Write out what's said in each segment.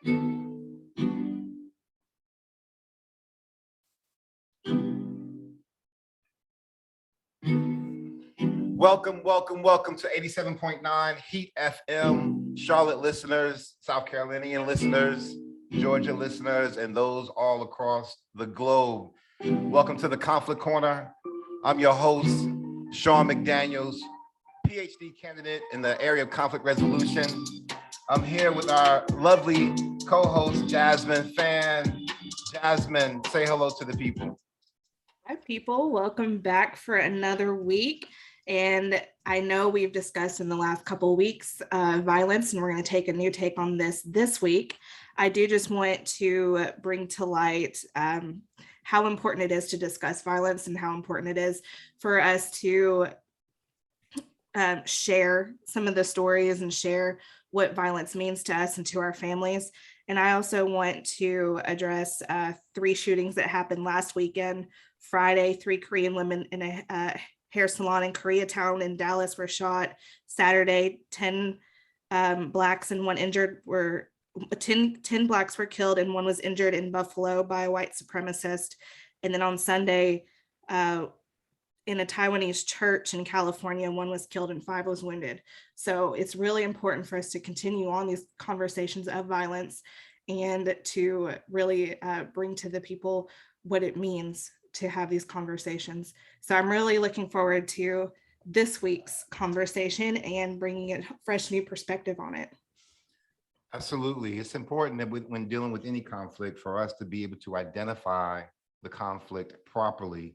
Welcome to 87.9 Heat FM, Charlotte listeners, South Carolinian listeners, Georgia listeners, and those all across the globe. Welcome to the Conflict Corner. I'm your host, Sean McDaniels, PhD candidate in the area of conflict resolution. I'm here with our lovely co-host, Jasmine Fan. Jasmine, say hello to the people. Hi, people. Welcome back for another week. And I know we've discussed in the last couple of weeks violence, and we're going to take a new take on this week. I do just want to bring to light how important it is to discuss violence and how important it is for us to share some of the stories and share what violence means to us and to our families. And I also want to address 3 shootings that happened last weekend. Friday, 3 Korean women in a hair salon in Koreatown in Dallas were shot. Saturday, 10 blacks and 1 injured were 10 blacks were killed and 1 was injured in Buffalo by a white supremacist. And then on Sunday, in a Taiwanese church in California, 1 was killed and 5 was wounded. So it's really important for us to continue on these conversations of violence and to really bring to the people what it means to have these conversations. So I'm really looking forward to this week's conversation and bringing a fresh new perspective on it. Absolutely. It's important that when dealing with any conflict for us to be able to identify the conflict properly,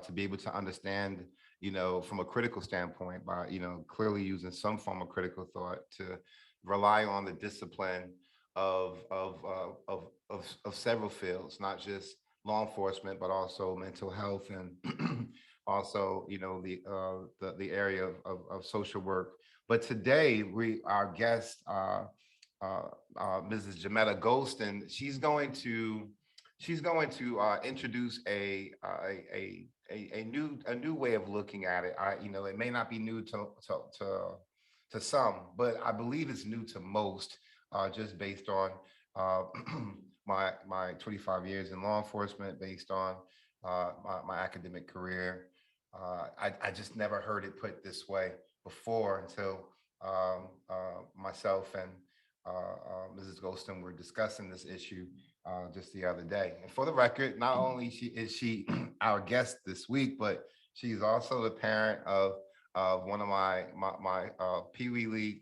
to be able to understand, from a critical standpoint by, clearly using some form of critical thought to rely on the discipline of several fields, not just law enforcement, but also mental health and also, the area of social work. But today, our guest, Mrs. Jametta Golston, she's going to introduce a new way of looking at it. It may not be new to some, but I believe it's new to most, just based on my 25 years in law enforcement, based on my academic career. I just never heard it put this way before until myself and Mrs. Golston were discussing this issue just the other day. And for the record, not only is she our guest this week, but she's also the parent of one of my Pee Wee League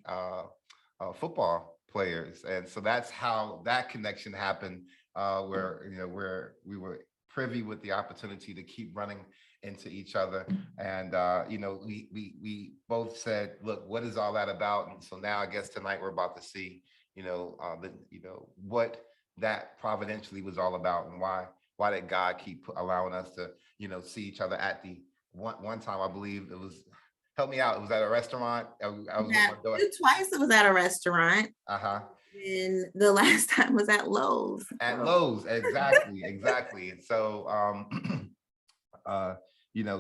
football players. And so that's how that connection happened, where we were privy with the opportunity to keep running into each other. And we both said, look, what is all that about? And so now I guess tonight we're about to see what that providentially was all about, and why did God keep allowing us to see each other at the one time. I believe it was, help me out, it was at a restaurant. I was twice it was at a restaurant. And the last time was at Lowe's. At Lowe's, exactly. And so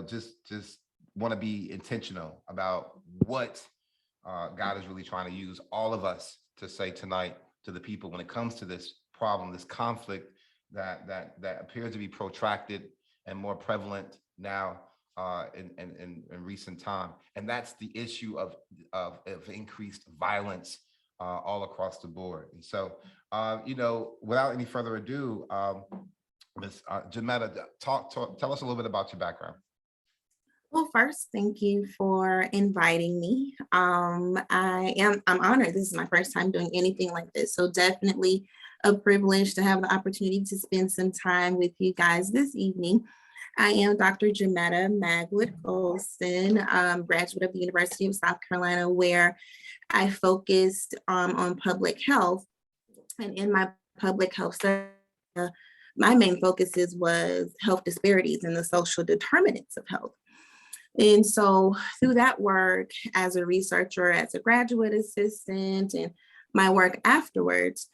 just want to be intentional about what God is really trying to use all of us to say tonight to the people when it comes to this problem, this conflict that appears to be protracted and more prevalent now in recent time. And that's the issue of increased violence all across the board. And so, without any further ado, Ms. Jametta, tell us a little bit about your background. Well, first, thank you for inviting me. I'm honored. This is my first time doing anything like this. So definitely a privilege to have the opportunity to spend some time with you guys this evening. I am Dr. Jametta Magwood Golston, graduate of the University of South Carolina, where I focused on public health. And in my public health study, my main focuses was health disparities and the social determinants of health. And so through that work as a researcher, as a graduate assistant, and my work afterwards,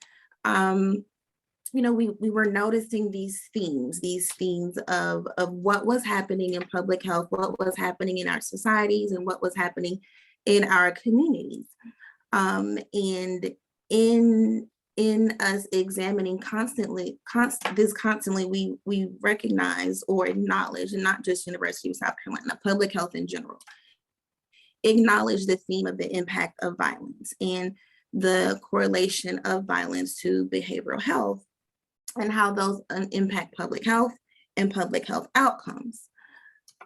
we were noticing these themes of what was happening in public health, what was happening in our societies, and what was happening in our communities. And in in us examining constantly, we recognize or acknowledge, and not just University of South Carolina, public health in general, acknowledge the theme of the impact of violence and the correlation of violence to behavioral health and how those impact public health and public health outcomes.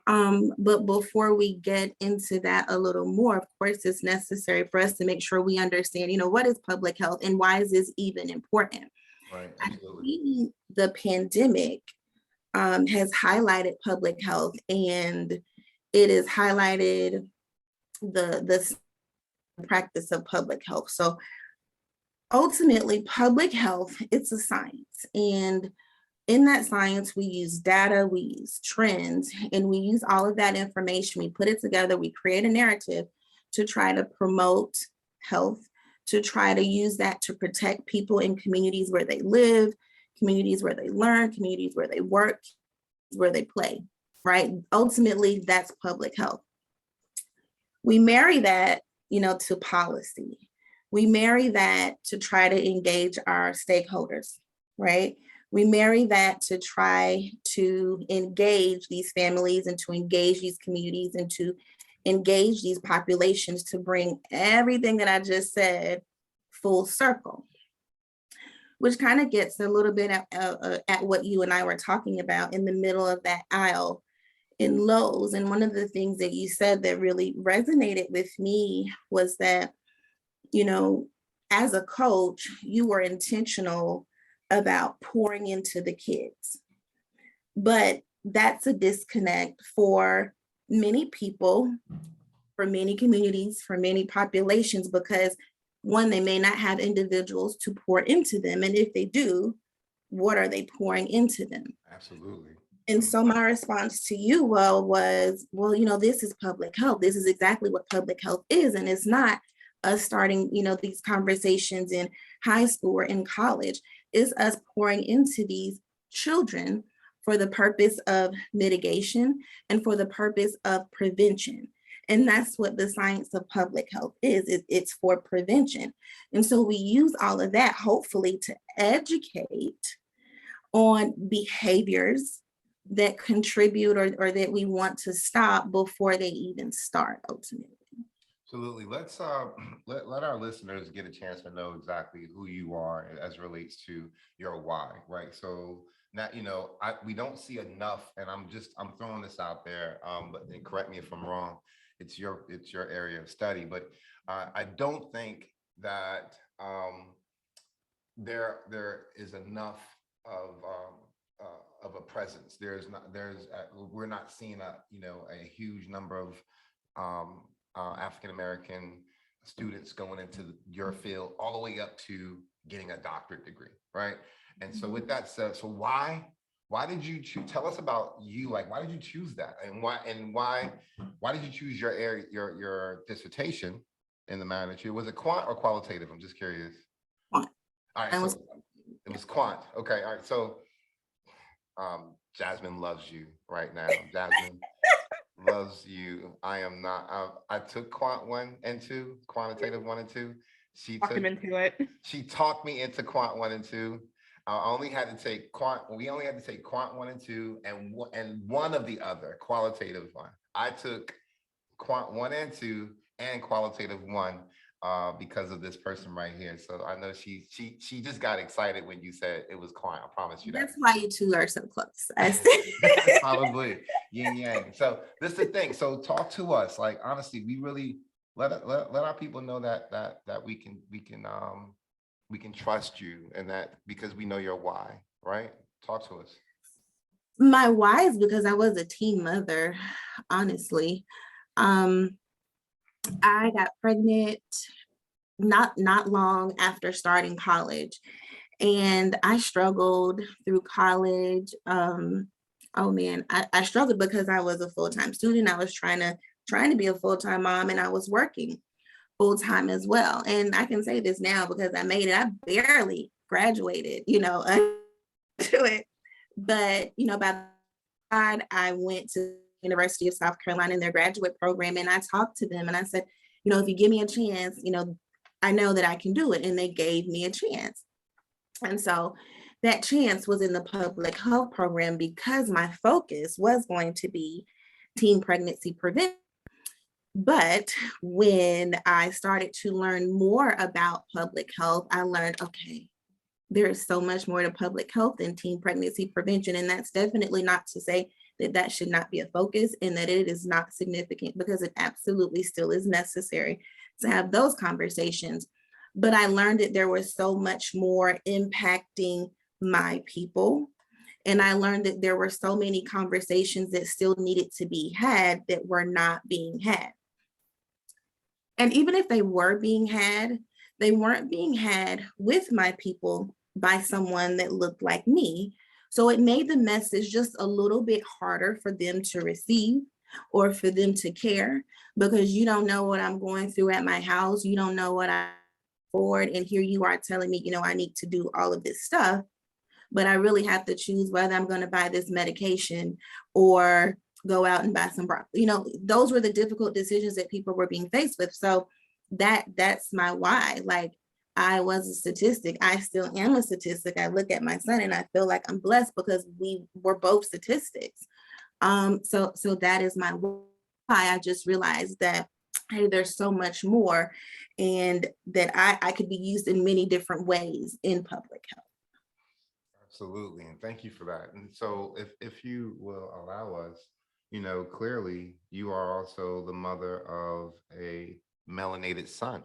But before we get into that a little more, of course, it's necessary for us to make sure we understand, what is public health and why is this even important? Right, I absolutely. think the pandemic has highlighted public health, and it has highlighted the practice of public health. So ultimately, public health, it's a science. And in that science, we use data, we use trends, and we use all of that information. We put it together, we create a narrative to try to promote health, to try to use that to protect people in communities where they live, communities where they learn, communities where they work, where they play, right? Ultimately, that's public health. We marry that, to policy. We marry that to try to engage our stakeholders, right? We marry that to try to engage these families and to engage these communities and to engage these populations to bring everything that I just said full circle, which kind of gets a little bit at what you and I were talking about in the middle of that aisle in Lowe's. And one of the things that you said that really resonated with me was that, as a coach, you were intentional about pouring into the kids. But that's a disconnect for many people, for many communities, for many populations, because one, they may not have individuals to pour into them. And if they do, what are they pouring into them? Absolutely. And so my response to you, was, this is public health. This is exactly what public health is. And it's not us starting, these conversations in high school or in college. Is us pouring into these children for the purpose of mitigation and for the purpose of prevention. And that's what the science of public health is. It's for prevention. And so we use all of that, hopefully, to educate on behaviors that contribute or that we want to stop before they even start, ultimately. Absolutely. Let's let our listeners get a chance to know exactly who you are as relates to your why, right? So now, we don't see enough, and I'm throwing this out there, but then correct me if I'm wrong. It's your area of study, but I don't think that there is enough of a presence. We're not seeing a huge number of African-American students going into your field all the way up to getting a doctorate degree, right? And so with that said, so why did you tell us about you? Like, why did you choose that? And why did you choose your area, your dissertation in the manner that you, was it quant or qualitative? I'm just curious. Quant. All right, so it was quant. Okay, all right. So Jasmine loves you right now. Jasmine loves you. I am not. I took quant 1 and 2, quantitative 1 and 2. She talked me into quant 1 and 2. I only had to take quant. We only had to take quant 1 and 2, and one of the other qualitative 1. I took quant 1 and 2 and qualitative 1 because of this person right here. So I know she just got excited when you said it was quant. I promise you that. That's why you two are so close. Probably yin yang. So this is the thing. So talk to us. Like, honestly, we really let our people know that we can trust you, and that because we know your why, right? Talk to us. My why is because I was a teen mother, honestly. I got pregnant not long after starting college, and I struggled through college. Oh man, I struggled because I was a full-time student. I was trying to be a full-time mom, and I was working full-time as well. And I can say this now because I made it. I barely graduated, to it. But, by the time I went to University of South Carolina in their graduate program, and I talked to them and I said, if you give me a chance, I know that I can do it. And they gave me a chance. And so that chance was in the public health program because my focus was going to be teen pregnancy prevention. But when I started to learn more about public health, I learned, okay, there is so much more to public health than teen pregnancy prevention. And that's definitely not to say that that should not be a focus and that it is not significant, because it absolutely still is necessary to have those conversations. But I learned that there was so much more impacting my people. And I learned that there were so many conversations that still needed to be had that were not being had. And even if they were being had, they weren't being had with my people by someone that looked like me. So it made the message just a little bit harder for them to receive or for them to care, because you don't know what I'm going through at my house. You don't know what I afford. And here you are telling me, I need to do all of this stuff, but I really have to choose whether I'm going to buy this medication or go out and buy some broccoli. Those were the difficult decisions that people were being faced with. So that's my why. Like, I was a statistic. I still am a statistic. I look at my son and I feel like I'm blessed because we were both statistics. So that is my why. I just realized that, hey, there's so much more, and that I could be used in many different ways in public health. Absolutely, and thank you for that. And so if you will allow us, clearly you are also the mother of a melanated son,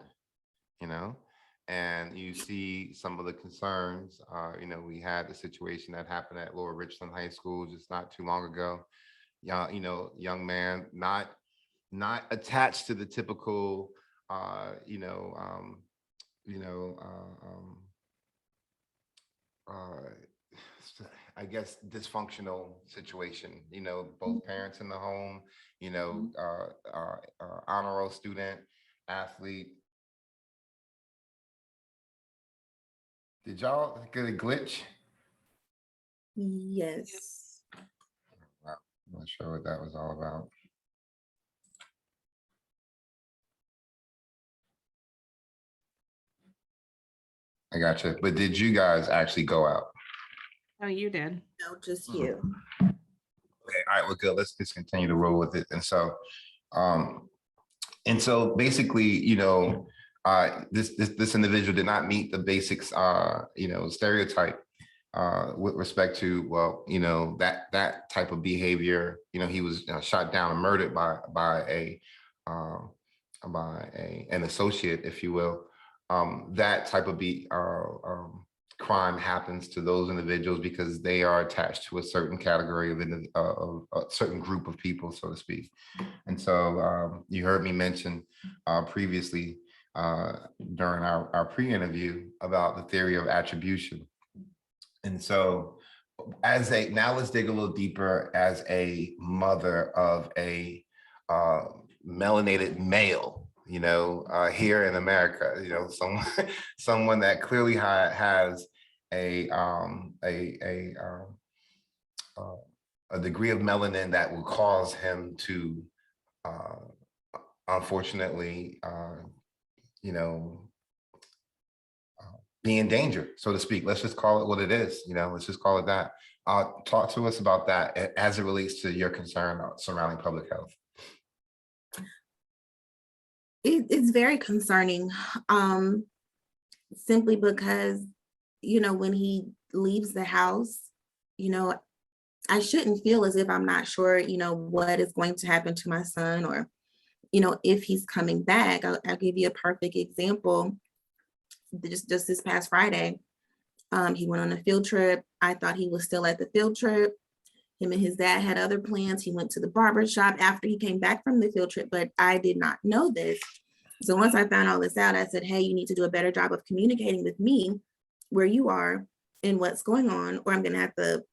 and you see some of the concerns. We had the situation that happened at Lower Richland High School just not too long ago. Young man, not attached to the typical, I guess dysfunctional situation. Both parents in the home. Honor roll student, athlete. Did y'all get a glitch? Yes. Wow, I'm not sure what that was all about. I got you. But did you guys actually go out? Oh, you did. No, just you. Okay, all right, well, good. Let's just continue to roll with it. And so basically, this individual did not meet the basics, stereotype with respect to, well, that type of behavior. He was shot down and murdered by an associate, if you will. That type of crime happens to those individuals because they are attached to a certain category of a certain group of people, so to speak. And so you heard me mention previously during our pre-interview about the theory of attribution. And so now let's dig a little deeper. As a mother of a melanated male, here in America, someone that clearly has a degree of melanin that will cause him to, unfortunately, be in danger, so to speak. Let's just call it what it is. Let's just call it that. Talk to us about that as it relates to your concern surrounding public health. It's very concerning, simply because, when he leaves the house, I shouldn't feel as if I'm not sure, what is going to happen to my son, or, if he's coming back. I'll give you a perfect example. Just this past Friday, he went on a field trip. I thought he was still at the field trip. Him and his dad had other plans. He went to the barber shop after he came back from the field trip, but I did not know this. So once I found all this out, I said, hey, you need to do a better job of communicating with me where you are and what's going on, or I'm going to have to,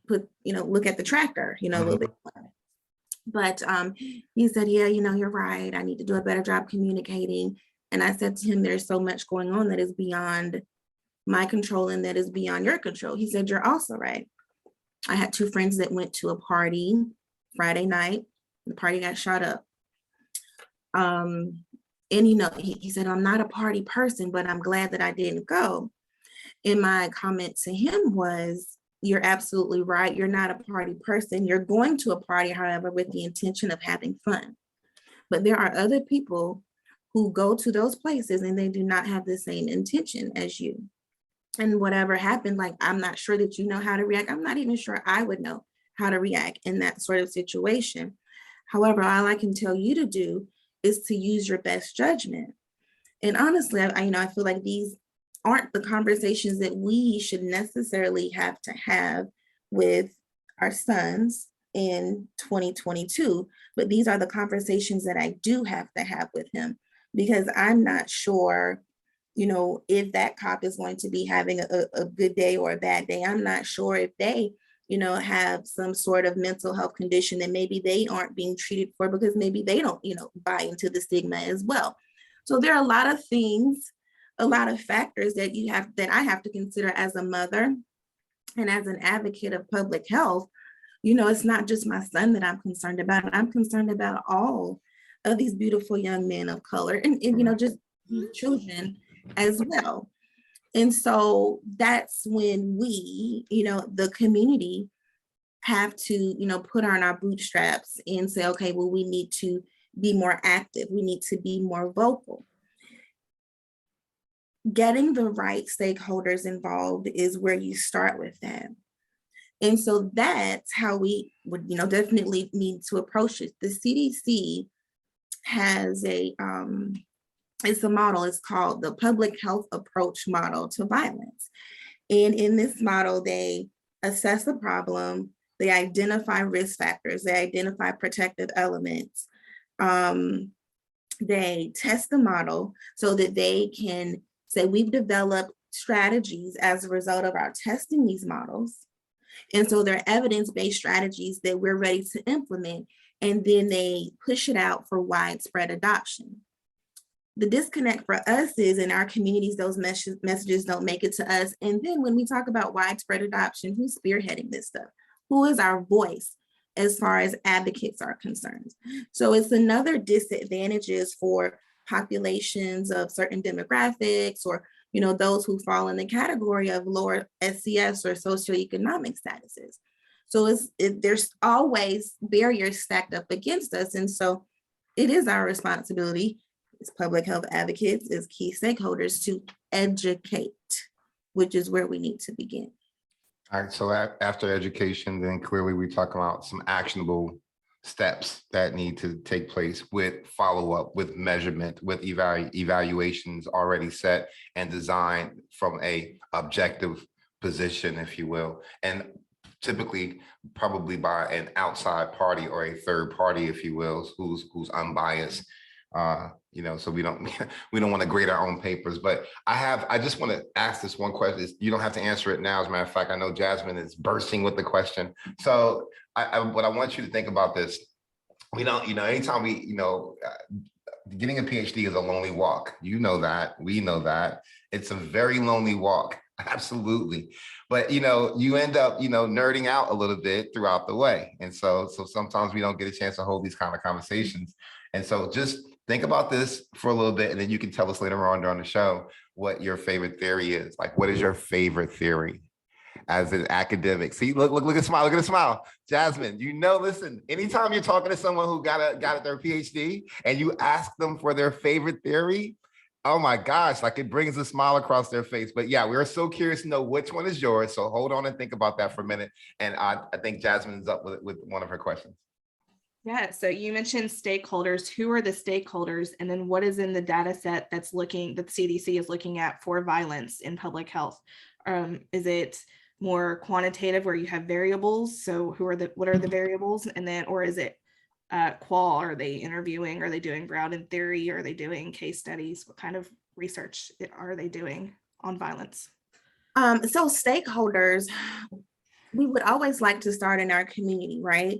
look at the tracker, a little bit more. But he said, yeah, you're right. I need to do a better job communicating. And I said to him, there's so much going on that is beyond my control and that is beyond your control. He said, you're also right. I had two friends that went to a party Friday night. The party got shot up. And he said, I'm not a party person, but I'm glad that I didn't go. And my comment to him was, you're absolutely right. You're not a party person. You're going to a party, however, with the intention of having fun. But there are other people who go to those places and they do not have the same intention as you. And whatever happened, like, I'm not sure that you know how to react. I'm not even sure I would know how to react in that sort of situation. However, all I can tell you to do is to use your best judgment. And honestly, I feel like these aren't the conversations that we should necessarily have to have with our sons in 2022, but these are the conversations that I do have to have with him, because I'm not sure, if that cop is going to be having a good day or a bad day. I'm not sure if they, have some sort of mental health condition that maybe they aren't being treated for, because maybe they don't, buy into the stigma as well. So there are a lot of things, a lot of factors that I have to consider as a mother and as an advocate of public health. It's not just my son that I'm concerned about. I'm concerned about all of these beautiful young men of color and just children as well. And so that's when we, the community, have to, put on our bootstraps and say, okay, well, we need to be more active. We need to be more vocal. Getting the right stakeholders involved is where you start with that. And so that's how we would, definitely need to approach it. The CDC has it's a model. It's called the Public Health Approach Model to Violence. And in this model, they assess the problem, they identify risk factors, they identify protective elements. They test the model so that they can say, we've developed strategies as a result of our testing these models. And so they're evidence-based strategies that we're ready to implement, and then they push it out for widespread adoption. The disconnect for us is in our communities, those messages don't make it to us. And then when we talk about widespread adoption, who's spearheading this stuff? Who is our voice as far as advocates are concerned? So it's another disadvantages for populations of certain demographics, or those who fall in the category of lower SES or socioeconomic statuses. So there's always barriers stacked up against us. And so it is our responsibility as public health advocates, as key stakeholders, to educate, which is where we need to begin. All right, so after education, then clearly we talk about some actionable steps that need to take place with follow-up, with measurement, with evaluations already set and designed from a objective position, if you will, and typically probably by an outside party or a third party, if you will, who's unbiased. So we don't want to grade our own papers, but I just want to ask this one question. You don't have to answer it now. As a matter of fact, I know Jasmine is bursting with the question. So what I want you to think about this, anytime getting a PhD is a lonely walk. You know that, we know that. It's a very lonely walk. Absolutely. But, you end up, nerding out a little bit throughout the way. And so sometimes we don't get a chance to hold these kind of conversations. And so just think about this for a little bit, and then you can tell us later on during the show what your favorite theory is. Like, what is your favorite theory as an academic? See, look at the smile, look at the smile. Jasmine, listen, anytime you're talking to someone who got their PhD and you ask them for their favorite theory, oh my gosh, like it brings a smile across their face. But yeah, we're so curious to know which one is yours. So hold on and think about that for a minute. And I think Jasmine is up with one of her questions. Yeah, so you mentioned stakeholders. Who are the stakeholders? And then what is in the data set that the CDC is looking at for violence in public health? Is it more quantitative where you have variables? So what are the variables? And then, or is it qual? Are they interviewing? Are they doing ground in theory? Are they doing case studies? What kind of research are they doing on violence? So stakeholders, we would always like to start in our community, right?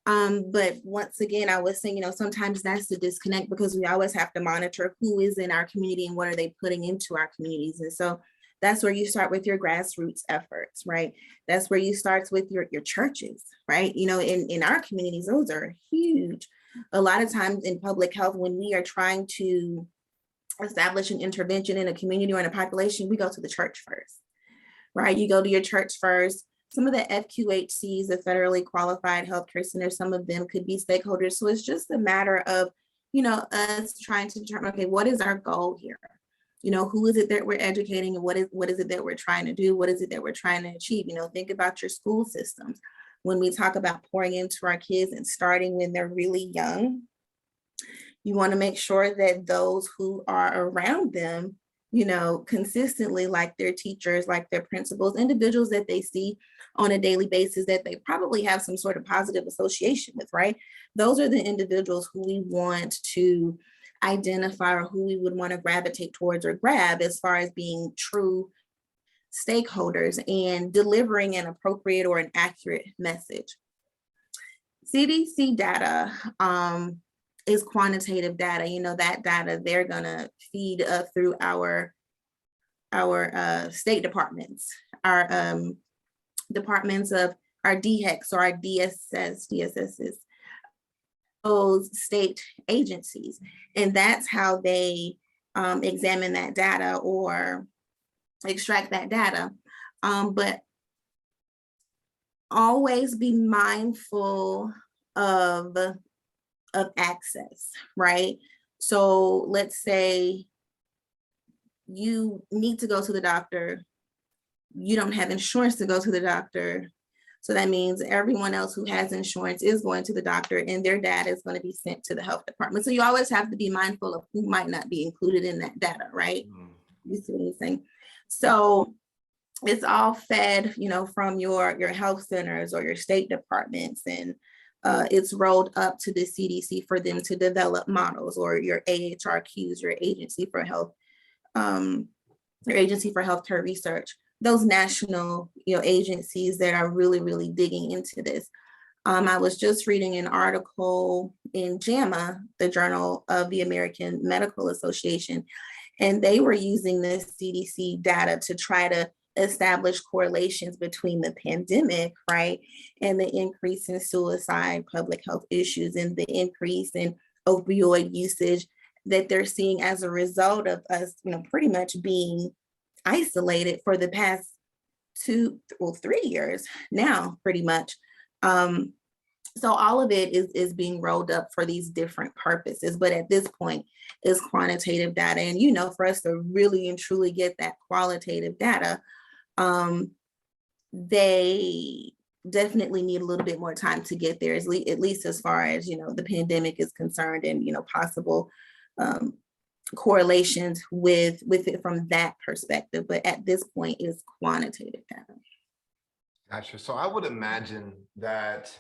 But once again, I was saying, sometimes that's the disconnect, because we always have to monitor who is in our community and what are they putting into our communities. And so that's where you start with your grassroots efforts, right? That's where you start with your churches, right? In our communities, those are huge. A lot of times in public health, when we are trying to establish an intervention in a community or in a population, we go to the church first. right? You go to your church first. Some of the FQHCs, the federally qualified healthcare centers, some of them could be stakeholders. So it's just a matter of, us trying to determine, okay, what is our goal here? Who is it that we're educating, and what is it that we're trying to do? What is it that we're trying to achieve? Think about your school systems. When we talk about pouring into our kids and starting when they're really young, you want to make sure that those who are around them, consistently, like their teachers, like their principals, individuals that they see on a daily basis that they probably have some sort of positive association with, right? Those are the individuals who we want to identify, or who we would want to gravitate towards or grab as far as being true stakeholders and delivering an appropriate or an accurate message. CDC data is quantitative data. That data they're gonna feed through our state departments, our departments of our DHECs or our DSSs, those state agencies, and that's how they examine that data or extract that data. But always be mindful of access, right? So let's say you need to go to the doctor, you don't have insurance to go to the doctor. So that means everyone else who has insurance is going to the doctor, and their data is going to be sent to the health department. So you always have to be mindful of who might not be included in that data, right? You see what I'm saying? So it's all fed, from your health centers or your state departments, and it's rolled up to the CDC for them to develop models, or your AHRQs, your Agency for Health, your Agency for Healthcare Research, those national, agencies that are really, really digging into this. I was just reading an article in JAMA, the Journal of the American Medical Association, and they were using this CDC data to try to establish correlations between the pandemic, right, and the increase in suicide, public health issues, and the increase in opioid usage that they're seeing as a result of us, pretty much being isolated for the past 3 years now, pretty much. So all of it is being rolled up for these different purposes, but at this point is quantitative data. And for us to really and truly get that qualitative data, they definitely need a little bit more time to get there, at least as far as the pandemic is concerned, and possible correlations with it from that perspective. But at this point is quantitative data. Gotcha. So I would imagine that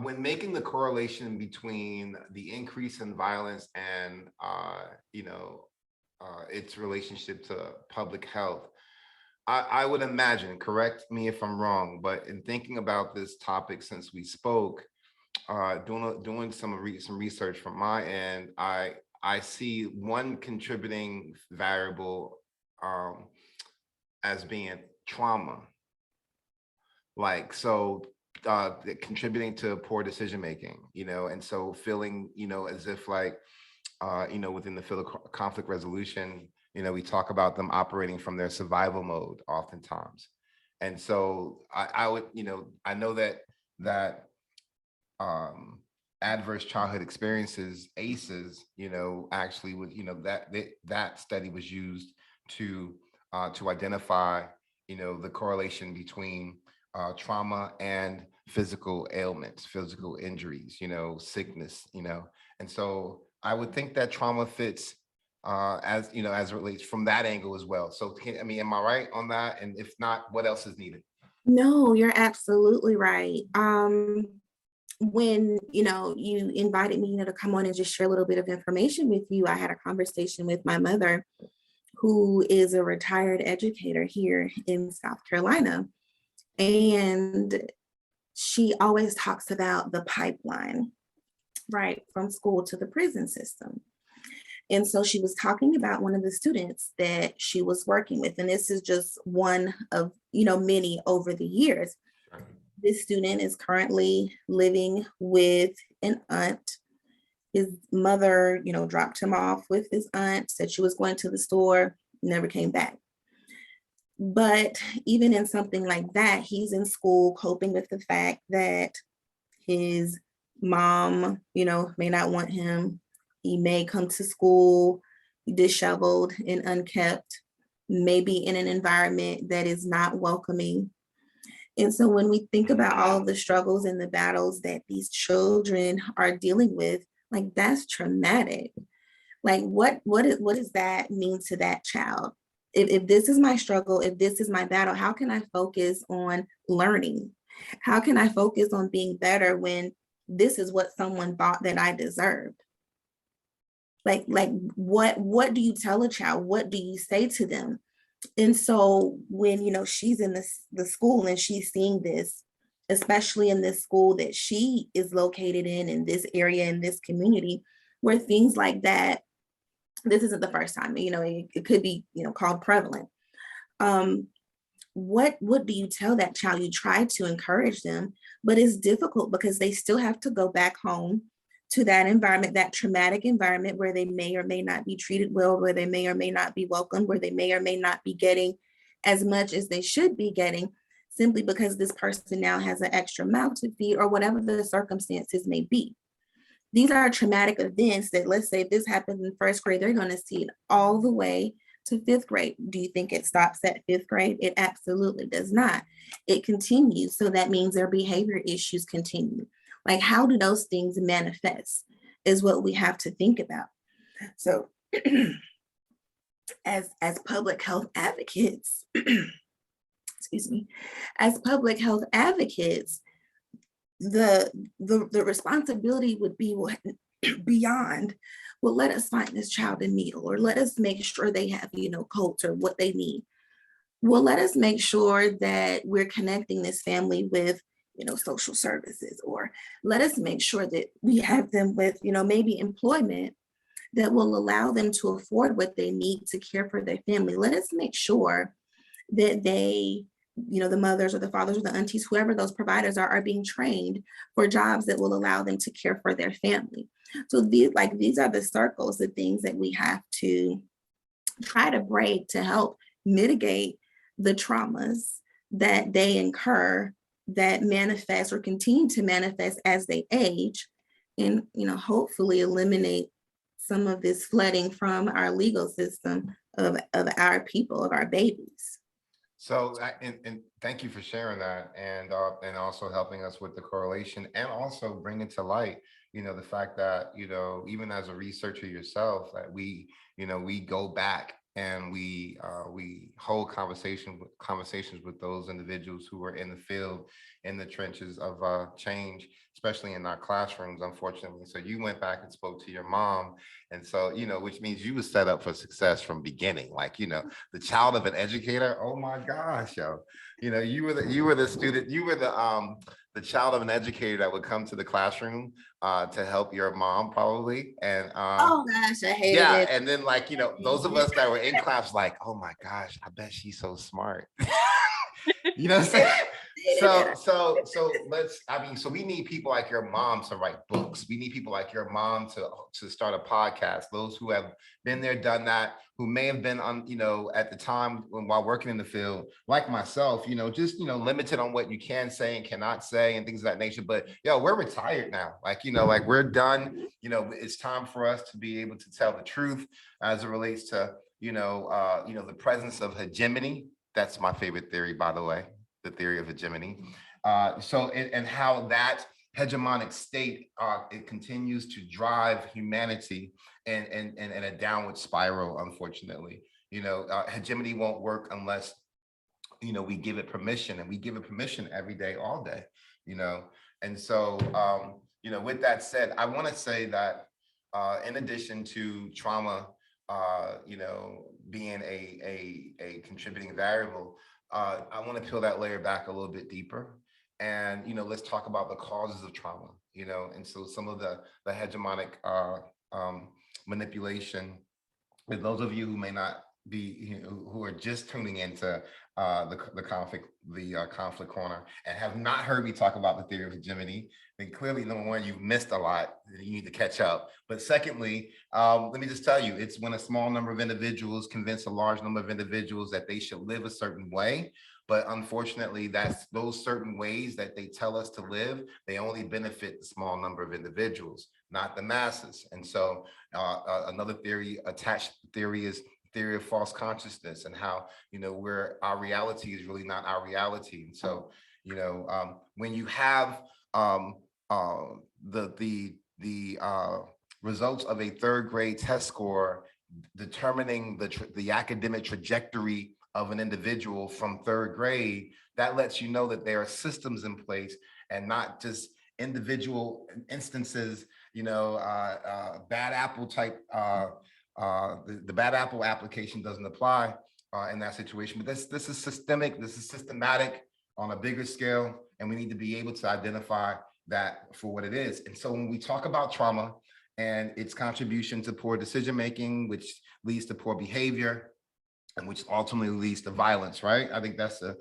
when making the correlation between the increase in violence and its relationship to public health, I would imagine, correct me if I'm wrong, but in thinking about this topic since we spoke, doing some research from my end, I see one contributing variable as being trauma. Contributing to poor decision making, and so feeling, as if within the field of conflict resolution, we talk about them operating from their survival mode oftentimes. And so I would, I know that adverse childhood experiences, ACEs, actually would, that study was used to identify, the correlation between trauma and physical ailments, physical injuries, sickness, and so I would think that trauma fits as it relates from that angle as well. So am I right on that? And if not, what else is needed? No, you're absolutely right. When you invited me to come on and just share a little bit of information with you, I had a conversation with my mother, who is a retired educator here in South Carolina. And she always talks about the pipeline, right, from school to the prison system. And so she was talking about one of the students that she was working with. And this is just one of, many over the years. This student is currently living with an aunt. His mother, dropped him off with his aunt, said she was going to the store, never came back. But even in something like that, he's in school coping with the fact that his mom, may not want him. He may come to school disheveled and unkept, maybe in an environment that is not welcoming. And so when we think about all the struggles and the battles that these children are dealing with, like that's traumatic. Like what does that mean to that child? If this is my struggle, if this is my battle, how can I focus on learning? How can I focus on being better when this is what someone thought that I deserved? Like what do you tell a child? What do you say to them? And so when she's in the school and she's seeing this, especially in this school that she is located in this area, in this community, where things like that, this isn't the first time, it could be, called prevalent. What do you tell that child? You try to encourage them, but it's difficult because they still have to go back home to that environment, that traumatic environment where they may or may not be treated well, where they may or may not be welcomed, where they may or may not be getting as much as they should be getting, simply because this person now has an extra mouth to feed or whatever the circumstances may be. These are traumatic events that, let's say, if this happens in first grade, they're going to see it all the way to fifth grade. Do you think it stops at fifth grade? It absolutely does not. It continues. So that means their behavior issues continue. Like, how do those things manifest is what we have to think about. So as public health advocates, excuse me, as public health advocates, the responsibility would be beyond, well, let us find this child a meal, or let us make sure they have, coats or what they need. Well, let us make sure that we're connecting this family with, social services, or let us make sure that we have them with, maybe employment that will allow them to afford what they need to care for their family. Let us make sure that they, the mothers or the fathers or the aunties, whoever those providers are being trained for jobs that will allow them to care for their family. So these are the circles, the things that we have to try to break to help mitigate the traumas that they incur, that manifest or continue to manifest as they age, and hopefully eliminate some of this flooding from our legal system of our people, of our babies. So, and thank you for sharing that, and also helping us with the correlation, and also bringing to light, the fact that, even as a researcher yourself, that we go back and we hold conversations with those individuals who are in the field, in the trenches of change, especially in our classrooms, unfortunately. So you went back and spoke to your mom, and so which means you were set up for success from beginning. Like, the child of an educator. Oh my gosh, yo, you were the student, you were the child of an educator that would come to the classroom to help your mom, probably. And oh gosh, I hated it. And then, like, those of us that were in class, like, oh my gosh, I bet she's so smart. You know what I'm saying? So so we need people like your mom to write books. We need people like your mom to start a podcast. Those who have been there, done that, who may have been on, at the time while working in the field, like myself, just, limited on what you can say and cannot say and things of that nature. But we're retired now. Like, like we're done. It's time for us to be able to tell the truth as it relates to, the presence of hegemony. That's my favorite theory, by the way, the theory of hegemony. And how that hegemonic state, it continues to drive humanity in a downward spiral, unfortunately. Hegemony won't work unless, we give it permission, and we give it permission every day, all day, And so, with that said, I want to say that in addition to trauma, being a contributing variable, I want to peel that layer back a little bit deeper, and let's talk about the causes of trauma. And so some of the hegemonic manipulation. With those of you who may not who are just tuning into the conflict corner and have not heard me talk about the theory of hegemony, then clearly, number one, you've missed a lot. You need to catch up. But secondly, let me just tell you, it's when a small number of individuals convince a large number of individuals that they should live a certain way. But unfortunately, that's those certain ways that they tell us to live, they only benefit the small number of individuals, not the masses. And so another theory attached theory is theory of false consciousness, and how, where our reality is really not our reality. And so, when you have the results of a third grade test score determining the academic trajectory of an individual from third grade, that lets you know that there are systems in place and not just individual instances, bad apple type. The bad apple application doesn't apply in that situation, but this is systemic, this is systematic on a bigger scale, and we need to be able to identify that for what it is. And so when we talk about trauma and its contribution to poor decision-making, which leads to poor behavior, and which ultimately leads to violence, right? I think that's a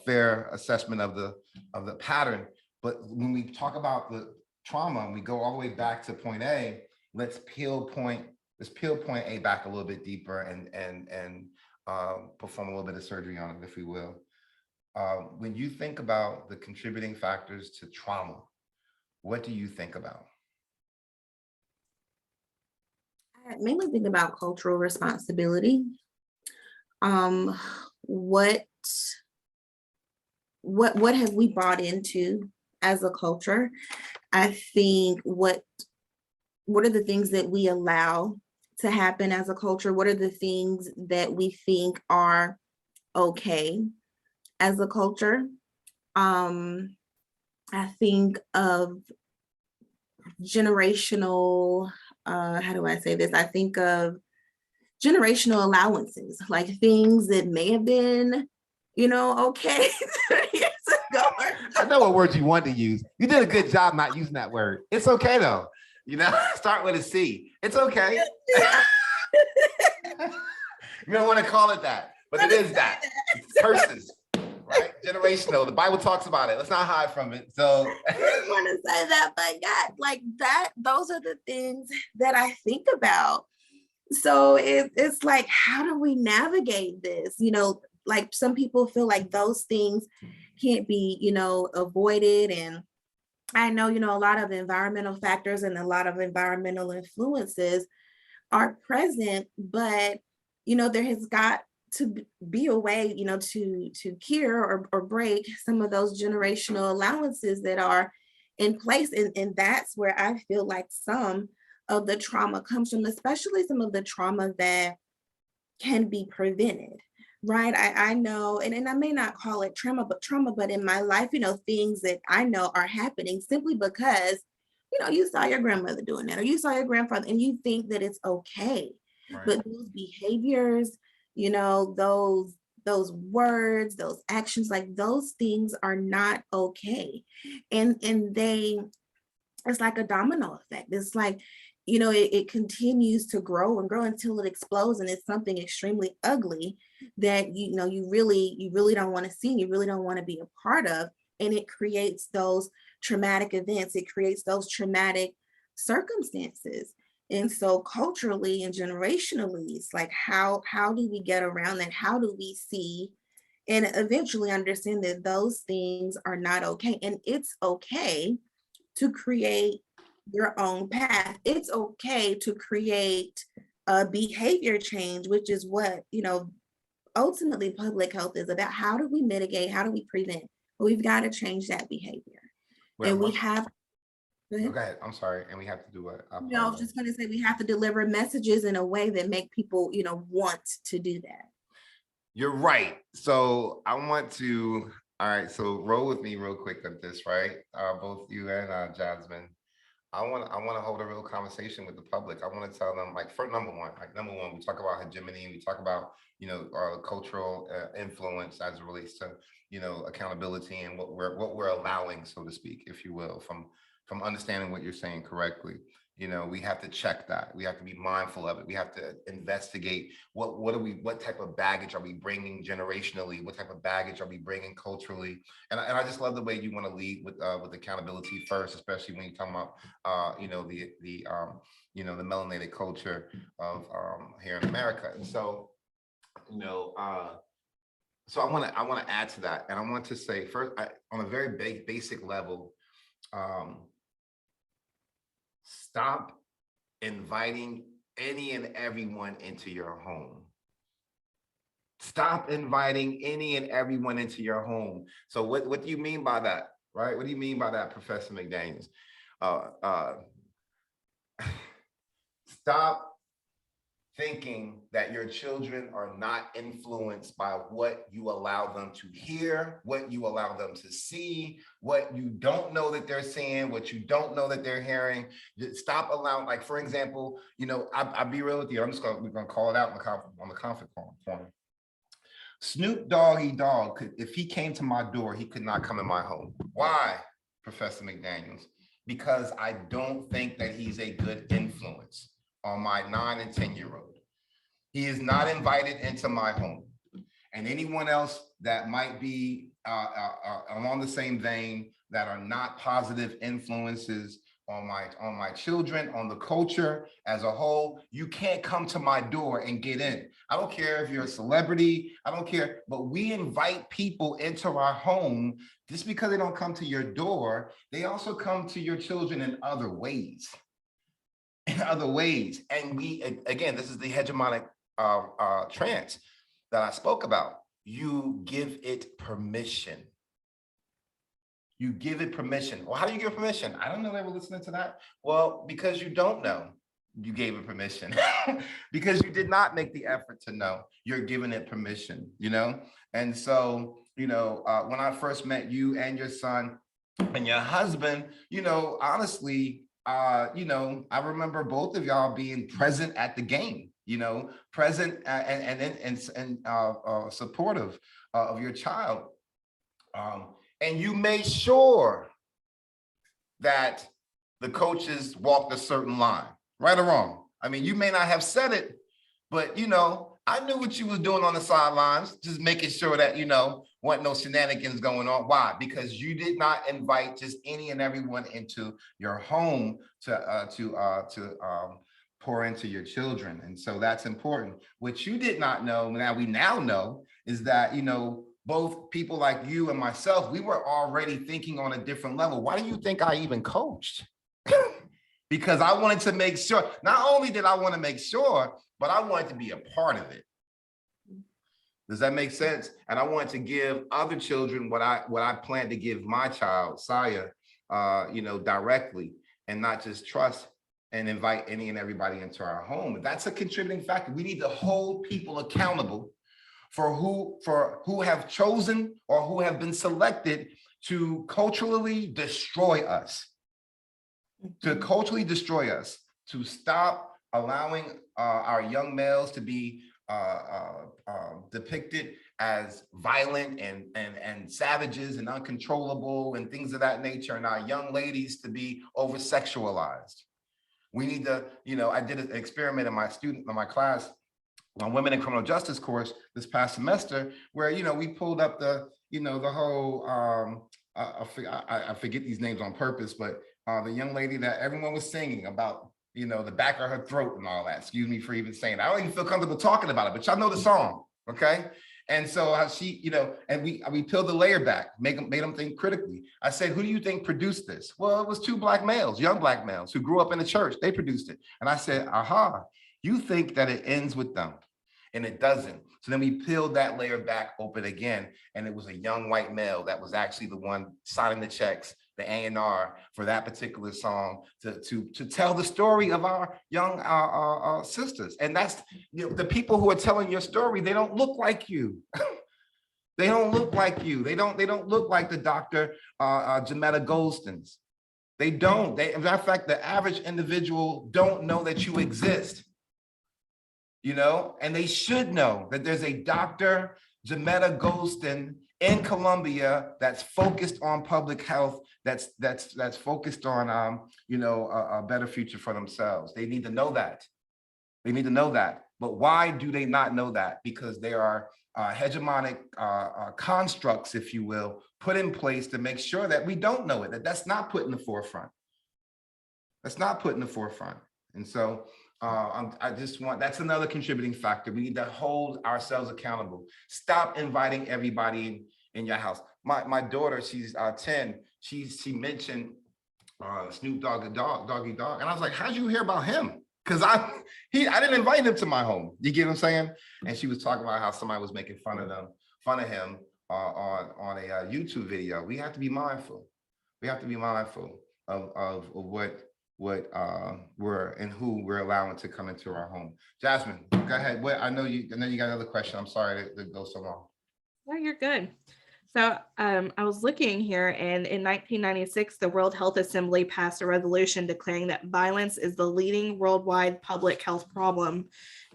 fair assessment of the pattern. But when we talk about the trauma and we go all the way back to point A, let's peel point A back a little bit deeper and perform a little bit of surgery on it, if we will. When you think about the contributing factors to trauma, what do you think about? I mainly think about cultural responsibility. What have we bought into as a culture? I think what are the things that we allow to happen as a culture? What are the things that we think are okay as a culture? I think of generational, how do I say this? I think of generational allowances, like things that may have been, okay 30 years ago. I know what words you want to use. You did a good job not using that word. It's okay though. Start with a C. It's okay. You don't want to call it that, but it is that. It's curses, right? Generational. The Bible talks about it. Let's not hide from it. So I didn't want to say that, but God, like that, those are the things that I think about. So it's like, how do we navigate this? Like some people feel like those things can't be, avoided. And I know, a lot of environmental factors and a lot of environmental influences are present, but, there has got to be a way, to cure or break some of those generational allowances that are in place. And that's where I feel like some of the trauma comes from, especially some of the trauma that can be prevented, right? I know, and I may not call it trauma, but in my life, things that I know are happening simply because, you saw your grandmother doing that, or you saw your grandfather, and you think that it's okay. Right. But those behaviors, those words, those actions, like those things are not okay. And it's like a domino effect. It's like, it continues to grow and grow until it explodes, and it's something extremely ugly that you really don't want to see, you really don't want to be a part of. And it creates those traumatic events, it creates those traumatic circumstances. And so culturally and generationally, it's like, how do we get around that? How do we see and eventually understand that those things are not okay? And it's okay to create your own path. It's okay to create a behavior change, which is what, ultimately public health is about. How do we mitigate? How do we prevent? But we've got to change that behavior. Well, and we have. Go ahead. I'm sorry. And we have to do what? I was just going to say, we have to deliver messages in a way that make people, want to do that. You're right. So I want to, all right, so roll with me real quick on this, right? Both you and Jasmine. I want to hold a real conversation with the public. I want to tell them, like, for number one, we talk about hegemony, we talk about, cultural influence as it relates to, accountability and what we're allowing, so to speak, if you will, from understanding what you're saying correctly. You know, we have to check that. We have to be mindful of it. We have to investigate what type of baggage are we bringing generationally? What type of baggage are we bringing culturally? And I just love the way you want to lead with accountability first, especially when you talk about the melanated culture of here in America. And so, so I want to add to that, and I want to say first, on a very basic level, stop inviting any and everyone into your home. Stop inviting any and everyone into your home. So what do you mean by that, right? What do you mean by that, Professor McDaniels? Stop thinking that your children are not influenced by what you allow them to hear, what you allow them to see, what you don't know that they're seeing, what you don't know that they're hearing. Stop allowing, like, for example, I'll be real with you. We're gonna call it out on the conflict forum. Snoop Doggy Dogg, if he came to my door, he could not come in my home. Why, Professor McDaniels? Because I don't think that he's a good influence on my 9 and 10-year-old. He is not invited into my home. And anyone else that might be along the same vein that are not positive influences on my children, on the culture as a whole, you can't come to my door and get in. I don't care if you're a celebrity, I don't care, but we invite people into our home. Just because they don't come to your door, they also come to your children in other ways. And we, again, this is the hegemonic trance that I spoke about. You give it permission. You give it permission. Well, how do you give permission? I don't know they were listening to that. Well, because you don't know, you gave it permission. Because you did not make the effort to know, you're giving it permission, And so, when I first met you and your son and your husband, honestly, I remember both of y'all being present at the game, present and supportive of your child. And you made sure that the coaches walked a certain line, right or wrong. I mean, you may not have said it, but, I knew what you was doing on the sidelines, just making sure that, wasn't no shenanigans going on. Why? Because you did not invite just any and everyone into your home to pour into your children. And so that's important. What you did not know, we now know, is that, both people like you and myself, we were already thinking on a different level. Why do you think I even coached? Because I wanted to make sure, not only did I want to make sure, but I wanted to be a part of it. Does that make sense? And I wanted to give other children what I plan to give my child, Saya, directly, and not just trust and invite any and everybody into our home. That's a contributing factor. We need to hold people accountable for who have chosen or who have been selected to culturally destroy us. To culturally destroy us, to stop allowing our young males to be depicted as violent and savages and uncontrollable and things of that nature, and our young ladies to be over-sexualized. We need to, I did an experiment in my class on women in criminal justice course this past semester, where we pulled up the whole I forget these names on purpose, but the young lady that everyone was singing about, the back of her throat and all that. Excuse me for even saying that. I don't even feel comfortable talking about it, but y'all know the song, okay? And so how she, and we peeled the layer back, made them think critically. I said, who do you think produced this? Well, it was 2 black males, young black males who grew up in the church. They produced it. And I said, aha, you think that it ends with them, and it doesn't. So then we peeled that layer back open again, and it was a young white male that was actually the one signing the checks, the A&R for that particular song to tell the story of our young sisters. And that's, the people who are telling your story, they don't look like you. They don't look like you. They don't look like the Dr. Jametta Golstons. They don't. As a matter of fact, the average individual don't know that you exist. And they should know that there's a Dr. Jametta Golston in Columbia that's focused on public health, that's focused on a better future for themselves. They need to know that. They need to know that. But why do they not know that? Because there are hegemonic constructs, if you will, put in place to make sure that we don't know it, that's not put in the forefront. That's not put in the forefront. And so I just want, that's another contributing factor. We need to hold ourselves accountable. Stop inviting everybody in your house. My daughter, she's 10. She mentioned Snoop Doggy Dogg. And I was like, how'd you hear about him? Because I didn't invite him to my home. You get what I'm saying? And she was talking about how somebody was making fun of him on a YouTube video. We have to be mindful. We have to be mindful of what we're and who we're allowing to come into our home. Jasmine, go ahead. I know you got another question. I'm sorry to go so long. No, you're good. So I was looking here, and in 1996, the World Health Assembly passed a resolution declaring that violence is the leading worldwide public health problem.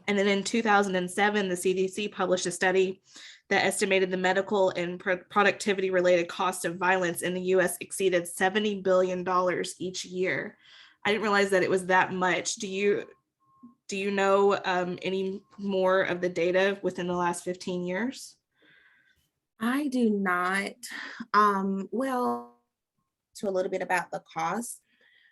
And then in 2007, the CDC published a study that estimated the medical and productivity related cost of violence in the US exceeded $70 billion each year. I didn't realize that it was that much. Do you know any more of the data within the last 15 years? I do not. Well, to a little bit about the cost.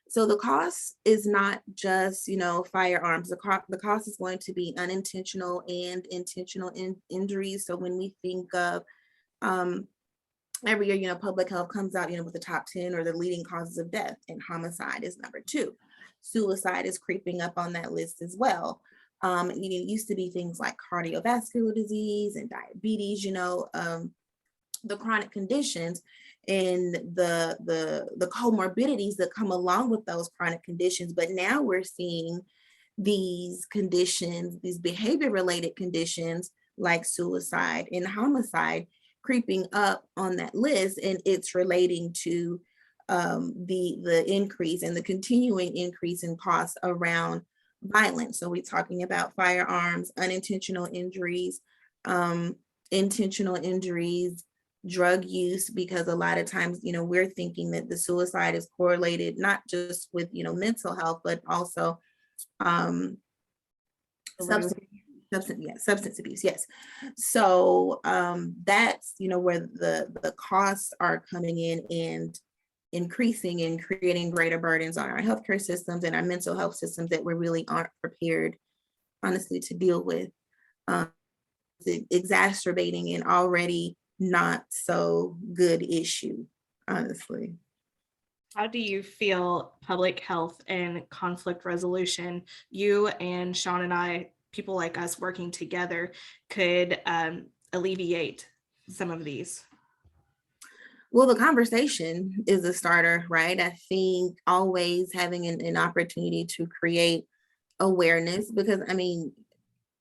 So the cost is not just, firearms. The cost is going to be unintentional and intentional injuries. So when we think of every year, public health comes out, with the top 10 or the leading causes of death, and homicide is number 2. Suicide is creeping up on that list as well. It used to be things like cardiovascular disease and diabetes, the chronic conditions and the comorbidities that come along with those chronic conditions. But now we're seeing these conditions, these behavior related conditions like suicide and homicide creeping up on that list, and it's relating to the increase and the continuing increase in costs around violence. So we're talking about firearms, unintentional injuries, intentional injuries, drug use, because a lot of times, we're thinking that the suicide is correlated not just with, mental health, but also substance abuse. Yes. So that's, where the costs are coming in and increasing and creating greater burdens on our healthcare systems and our mental health systems that we really aren't prepared, honestly, to deal with, exacerbating an already not so good issue, honestly. How do you feel public health and conflict resolution, you and Sean and I, people like us working together, could alleviate some of these? Well, the conversation is a starter, right? I think always having an opportunity to create awareness, because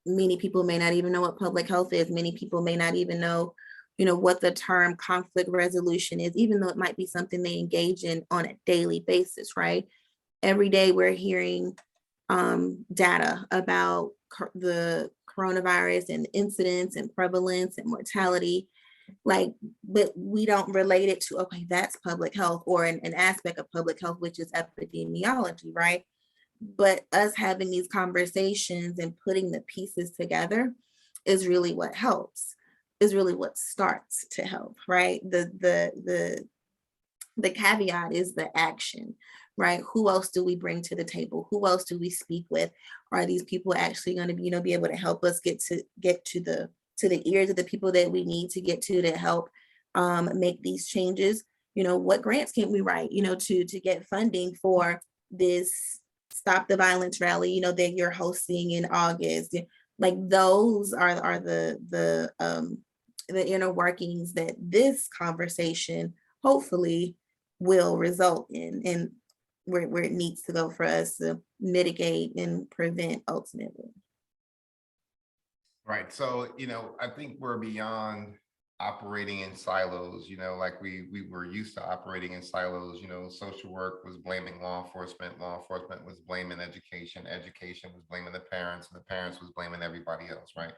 many people may not even know what public health is. Many people may not even know, what the term conflict resolution is, even though it might be something they engage in on a daily basis, right? Every day we're hearing data about the coronavirus and incidence and prevalence and mortality, but we don't relate it to, okay, that's public health, or an aspect of public health, which is epidemiology, right? But us having these conversations and putting the pieces together is really what helps, is really what starts to help, right? The caveat is the action, right? Who else do we bring to the table? Who else do we speak with? Are these people actually going to be able to help us get to the ears of the people that we need to get to help make these changes? What grants can we write, to get funding for this Stop the Violence rally, that you're hosting in August? Those are the inner workings that this conversation hopefully will result in, and where it needs to go for us to mitigate and prevent ultimately. Right. So, I think we're beyond operating in silos, like we were used to operating in silos. Social work was blaming law enforcement was blaming education, education was blaming the parents, and the parents was blaming everybody else, right?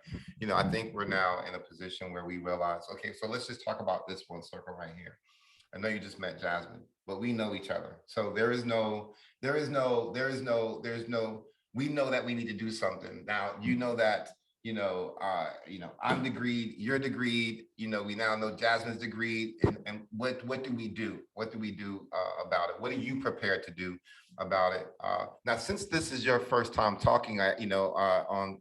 I think we're now in a position where we realize, okay, so let's just talk about this one circle right here. I know you just met Jasmine, but we know each other. So we know that we need to do something. Now, that, I'm degreed, you're degreed, we now know Jasmine's degreed. And what do we do? What do we do about it? What are you prepared to do about it? Now, since this is your first time talking, on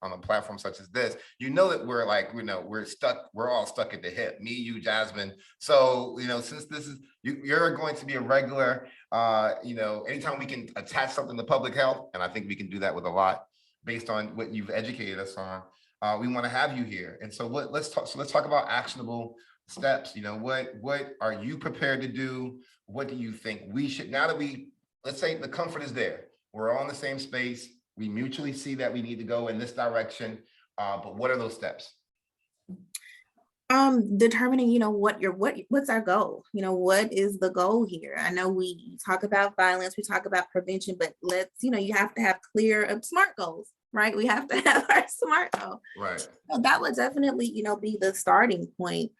a platform such as this, that we're like, we're all stuck at the hip, me, you, Jasmine. So, since this is, you're going to be a regular, anytime we can attach something to public health, and I think we can do that with a lot based on what you've educated us on, we want to have you here. And so let's talk about actionable steps. What are you prepared to do? What do you think we should, now that let's say the comfort is there, we're all in the same space, we mutually see that we need to go in this direction, but what are those steps? Determining, what's our goal? What is the goal here? I know we talk about violence, we talk about prevention, but you have to have clear, smart goals, right? We have to have our SMART goal. Right. So that would definitely, be the starting point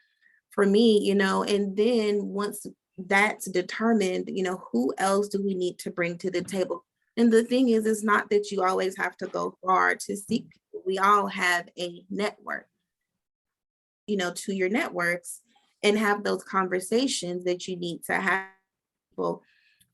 for me, and then once that's determined, who else do we need to bring to the table? And the thing is, it's not that you always have to go far to seek people. We all have a network, to your networks, and have those conversations that you need to have. People,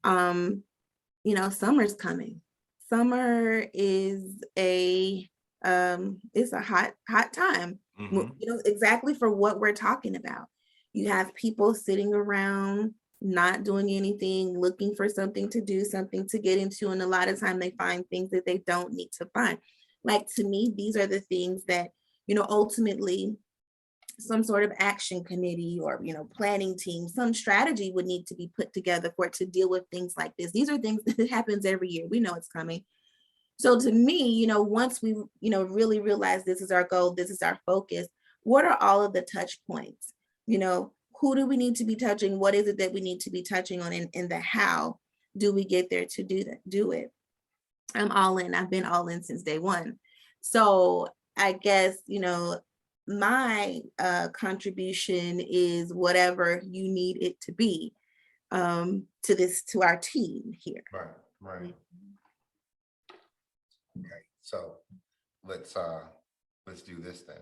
summer's coming. Summer is it's a hot time. Mhm. Exactly for what we're talking about. You have people sitting around not doing anything, looking for something to do, something to get into, and a lot of time they find things that they don't need to find. Like, to me, these are the things that, ultimately some sort of action committee or planning team, some strategy would need to be put together for it to deal with things like this. These are things that happens every year. We know it's coming. So to me, once we really realize this is our goal, this is our focus, what are all of the touch points? Who do we need to be touching? What is it that we need to be touching on? And the how do we get there to do it? I'm all in. I've been all in since day one. So I guess, my contribution is whatever you need it to be, to our team here. Right. Okay, so let's do this then.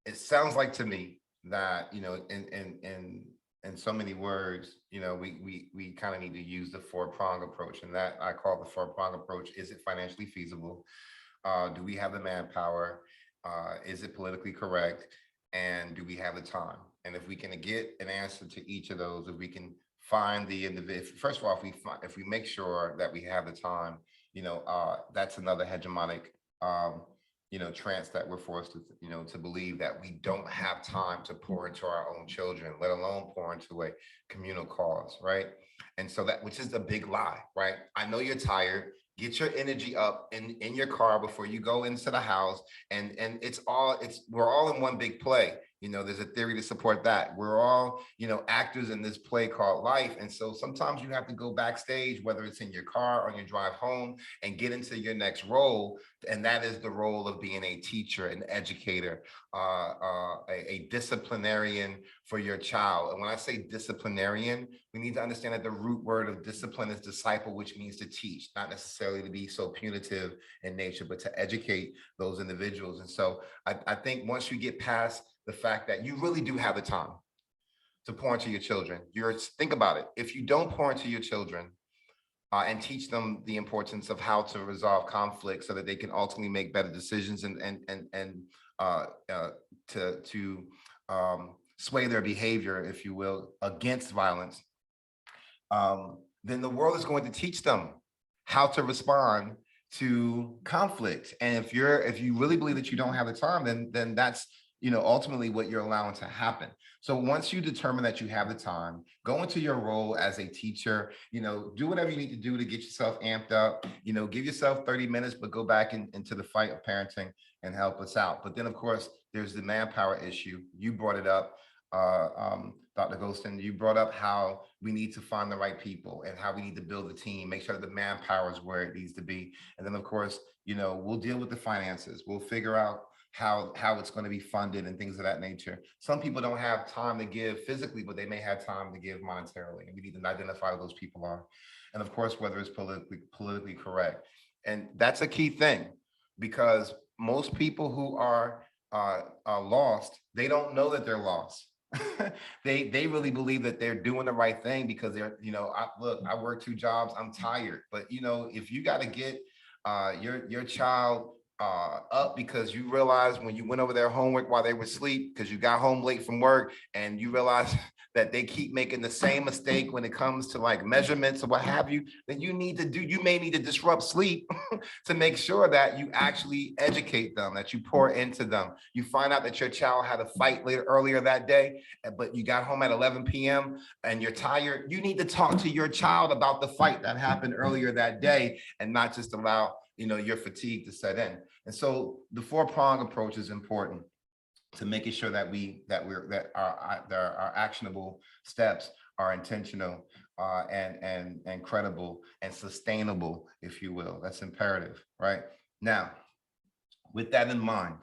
It sounds like to me that, in so many words, we kind of need to use the 4-prong approach, and that I call the 4-prong approach. Is it financially feasible? Do we have the manpower? Is it politically correct? And do we have the time? And if we can get an answer to each of those, if we can find the individual, first of all, if we make sure that we have the time, that's another hegemonic, trance that we're forced to, to believe that we don't have time to pour into our own children, let alone pour into a communal cause, right? And so which is a big lie, right? I know you're tired. Get your energy up in your car before you go into the house. And we're all in one big play. There's a theory to support that. We're all, actors in this play called life. And so sometimes you have to go backstage, whether it's in your car or your drive home, and get into your next role. And that is the role of being a teacher, an educator, a disciplinarian for your child. And when I say disciplinarian, we need to understand that the root word of discipline is disciple, which means to teach, not necessarily to be so punitive in nature, but to educate those individuals. And so I think once you get past the fact that you really do have the time to pour into your children, think about it. If you don't pour into your children and teach them the importance of how to resolve conflict so that they can ultimately make better decisions and to sway their behavior, if you will, against violence, then the world is going to teach them how to respond to conflict. And if you really believe that you don't have the time, then that's ultimately what you're allowing to happen. So once you determine that you have the time, go into your role as a teacher, do whatever you need to do to get yourself amped up, give yourself 30 minutes, but go back into the fight of parenting and help us out. But then of course, there's the manpower issue. You brought it up, Dr. Golston, you brought up how we need to find the right people and how we need to build a team, make sure that the manpower is where it needs to be. And then of course, we'll deal with the finances. We'll figure out how it's going to be funded and things of that nature. Some people don't have time to give physically, but they may have time to give monetarily. And we need to identify who those people are. And of course, whether it's politically correct. And that's a key thing, because most people who are lost, they don't know that they're lost. They really believe that they're doing the right thing because they're, I work 2 jobs, I'm tired. But if you got to get your child up because you realized when you went over their homework while they were asleep, because you got home late from work and you realize that they keep making the same mistake when it comes to like measurements or what have you, then you may need to disrupt sleep to make sure that you actually educate them, that you pour into them. You find out that your child had a fight earlier that day, but you got home at 11 p.m. and you're tired. You need to talk to your child about the fight that happened earlier that day and not just allow your fatigue to set in. And so the 4-prong approach is important to making sure that our actionable steps are intentional and credible and sustainable, if you will. That's imperative, right? Now, with that in mind,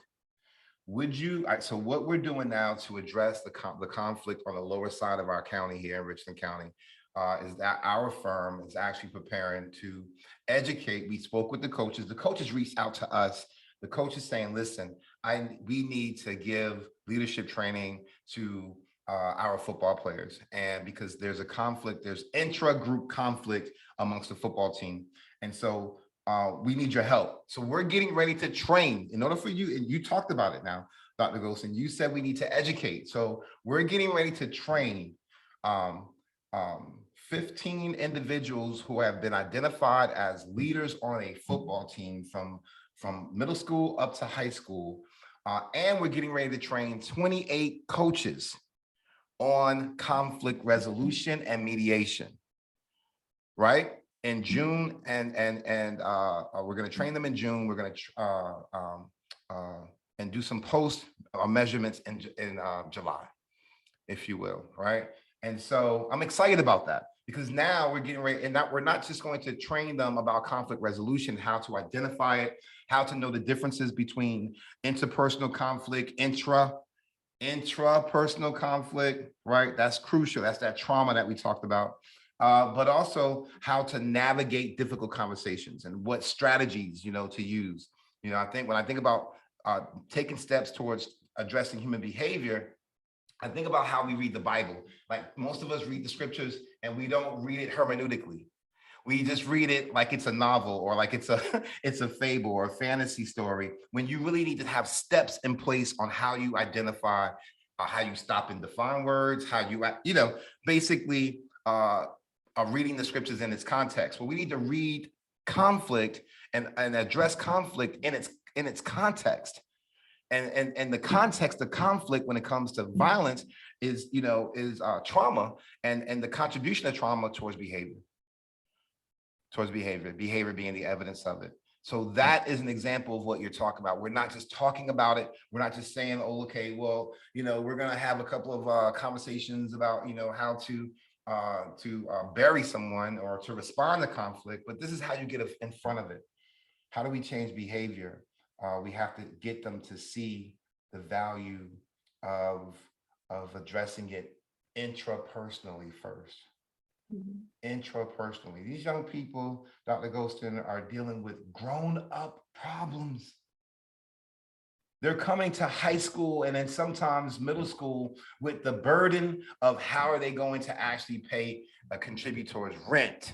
so what we're doing now to address the conflict on the lower side of our county here in Richland County is that our firm is actually preparing to educate. We spoke with the coaches. The coaches reached out to us. The coach is saying, listen, we need to give leadership training to our football players. And because there's a conflict, there's intra-group conflict amongst the football team. And so we need your help. So we're getting ready to train in order for you, and you talked about it now, Dr. Golston, you said we need to educate. So we're getting ready to train 15 individuals who have been identified as leaders on a football team from middle school up to high school. And we're getting ready to train 28 coaches on conflict resolution and mediation, right? In June, and we're going to train them in June. We're going to and do some post measurements in July, if you will, right? And so I'm excited about that, because now we're getting ready, and we're not just going to train them about conflict resolution, how to identify it, how to know the differences between interpersonal conflict, intrapersonal conflict, right? That's crucial. That's that trauma that we talked about. But also how to navigate difficult conversations and what strategies, to use. I think when I think about taking steps towards addressing human behavior, I think about how we read the Bible. Like most of us read the scriptures and we don't read it hermeneutically. We just read it like it's a novel or like it's a fable or a fantasy story, when you really need to have steps in place on how you identify, how you stop and define words, how you, basically reading the scriptures in its context. Well, we need to read conflict and address conflict in its context. And the context of conflict when it comes to violence is trauma and the contribution of trauma towards behavior being the evidence of it. So that is an example of what you're talking about. We're not just talking about it. We're not just saying, oh, okay, well, we're going to have a couple of conversations about, how to bury someone or to respond to conflict, but this is how you get in front of it. How do we change behavior? We have to get them to see the value of addressing it intrapersonally first. Intrapersonally. These young people, Dr. Golston, are dealing with grown-up problems. They're coming to high school and then sometimes middle school with the burden of how are they going to actually contribute towards rent.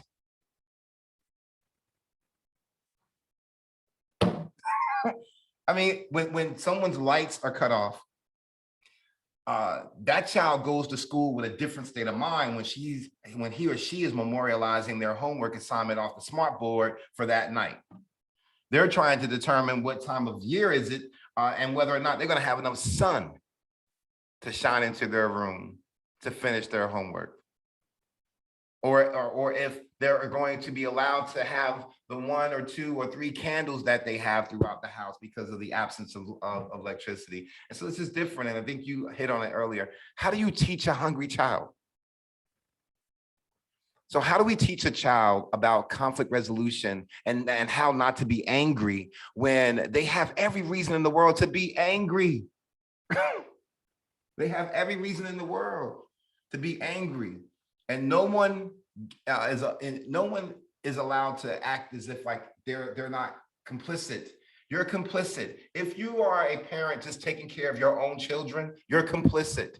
I mean, when someone's lights are cut off, that child goes to school with a different state of mind when he or she is memorializing their homework assignment off the smart board for that night. They're trying to determine what time of year is it and whether or not they're going to have enough sun to shine into their room to finish their homework. Or if they're going to be allowed to have the 1 or 2 or 3 candles that they have throughout the house because of the absence of electricity. And so this is different. And I think you hit on it earlier. How do you teach a hungry child? So how do we teach a child about conflict resolution and how not to be angry when they have every reason in the world to be angry? They have every reason in the world to be angry. And no one is allowed to act as if like they're not complicit. You're complicit. If you are a parent just taking care of your own children, you're complicit.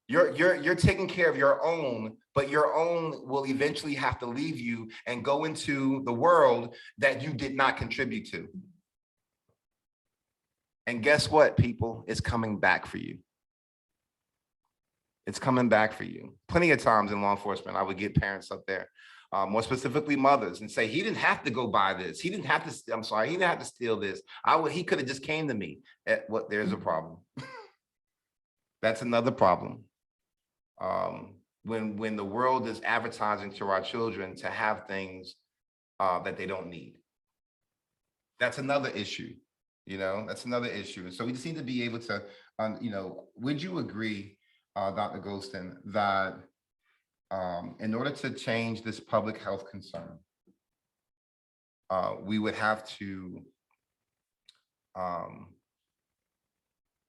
You're taking care of your own, but your own will eventually have to leave you and go into the world that you did not contribute to. And guess what, people? It's coming back for you. It's coming back for you. Plenty of times in law enforcement, I would get parents up there, more specifically mothers, and say, he didn't have to go buy this. He didn't have to, I'm sorry, he didn't have to steal this. He could have just came to me. There's a problem. That's another problem. When the world is advertising to our children to have things that they don't need. That's another issue, that's another issue. And so we just need to be able to, would you agree, Dr. Golston, that in order to change this public health concern, we would have to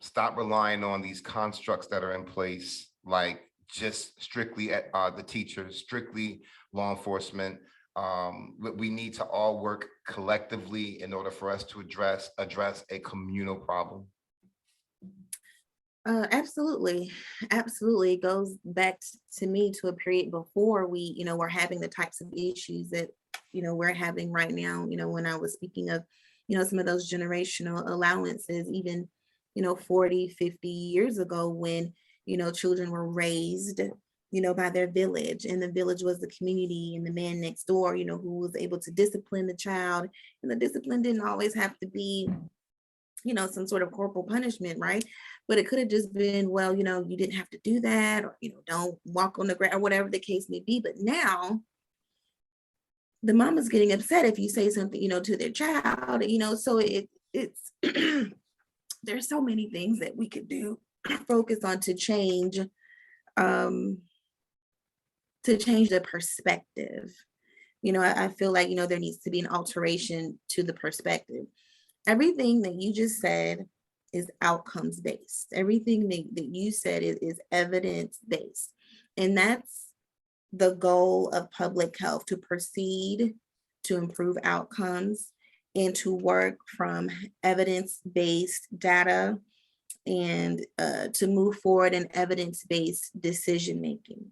stop relying on these constructs that are in place, like just strictly the teachers, strictly law enforcement. We need to all work collectively in order for us to address a communal problem. Absolutely. It goes back to me to a period before we, were having the types of issues that, we're having right now. When I was speaking of, some of those generational allowances, even, 40, 50 years ago when, children were raised, by their village, and the village was the community and the man next door, who was able to discipline the child. And the discipline didn't always have to be, some sort of corporal punishment, right? But it could have just been, well, you didn't have to do that, or, don't walk on the ground, or whatever the case may be. But now the mama's getting upset if you say something, to their child, so it's there's so many things that we could do, focus on to change the perspective. I feel like, there needs to be an alteration to the perspective. Everything that you just said is outcomes based. Everything that you said is evidence based. And that's the goal of public health, to proceed to improve outcomes and to work from evidence-based data and to move forward in evidence-based decision making.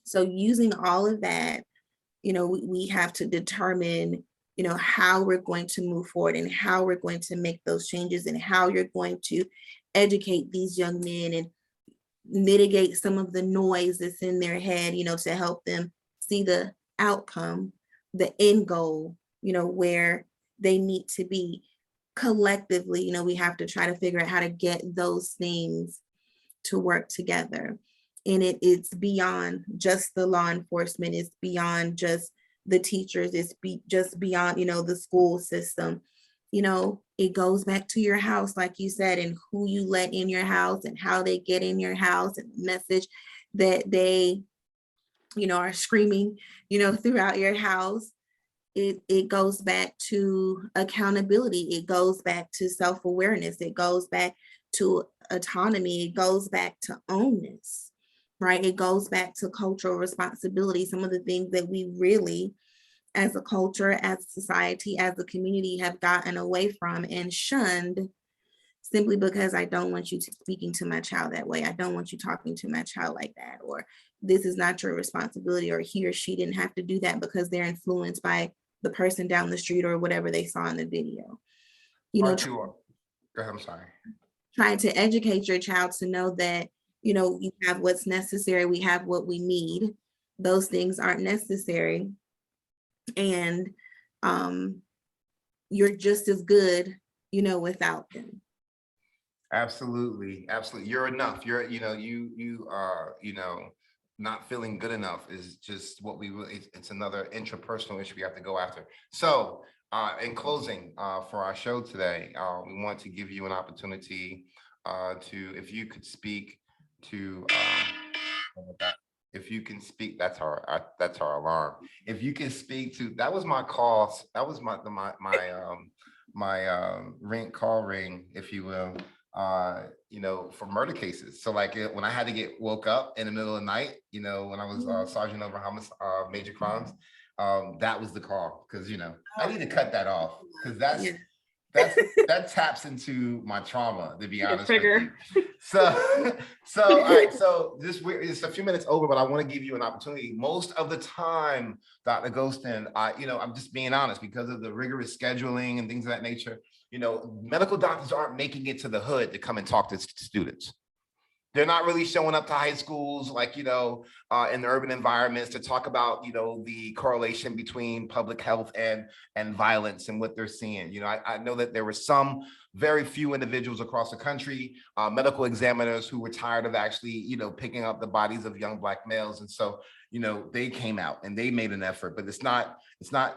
So using all of that, we have to determine, how we're going to move forward and how we're going to make those changes and how you're going to educate these young men and mitigate some of the noise that's in their head, to help them see the outcome, the end goal, where they need to be. Collectively, we have to try to figure out how to get those things to work together. And it's beyond just the law enforcement, it's beyond just the teachers, it's just beyond, the school system. It goes back to your house, like you said, and who you let in your house and how they get in your house, and the message that they, are screaming, throughout your house. It goes back to accountability. It goes back to self-awareness. It goes back to autonomy. It goes back to ownness, right? It goes back to cultural responsibility. Some of the things that we really, as a culture, as a society, as a community, have gotten away from and shunned, simply because I don't want you speaking to my child that way. I don't want you talking to my child like that, or this is not your responsibility, or he or she didn't have to do that because they're influenced by the person down the street or whatever they saw in the video. Go ahead, I'm sorry. Trying to educate your child to know that, we have what's necessary, we have what we need. Those things aren't necessary. And you're just as good without them. Absolutely, absolutely. You're enough. You're, you are, not feeling good enough is just what we really, it's another intrapersonal issue we have to go after. So, in closing, for our show today, we want to give you an opportunity if you could speak to, what was that? If you can speak, that's our alarm. If you can speak to, that was my call. That was my call ring, if you will, for murder cases. So like when I had to get woke up in the middle of the night, when I was sergeant over major crimes, that was the call. Because I need to cut that off, because that taps into my trauma, to be honest with you. So all right, so it's a few minutes over, but I want to give you an opportunity. Most of the time, Dr. Golston, I'm just being honest, because of the rigorous scheduling and things of that nature, medical doctors aren't making it to the hood to come and talk to students. They're not really showing up to high schools, like, in the urban environments, to talk about, the correlation between public health and violence and what they're seeing. I know that there were some very few individuals across the country, medical examiners, who were tired of actually, picking up the bodies of young Black males. And so, they came out and they made an effort, but it's not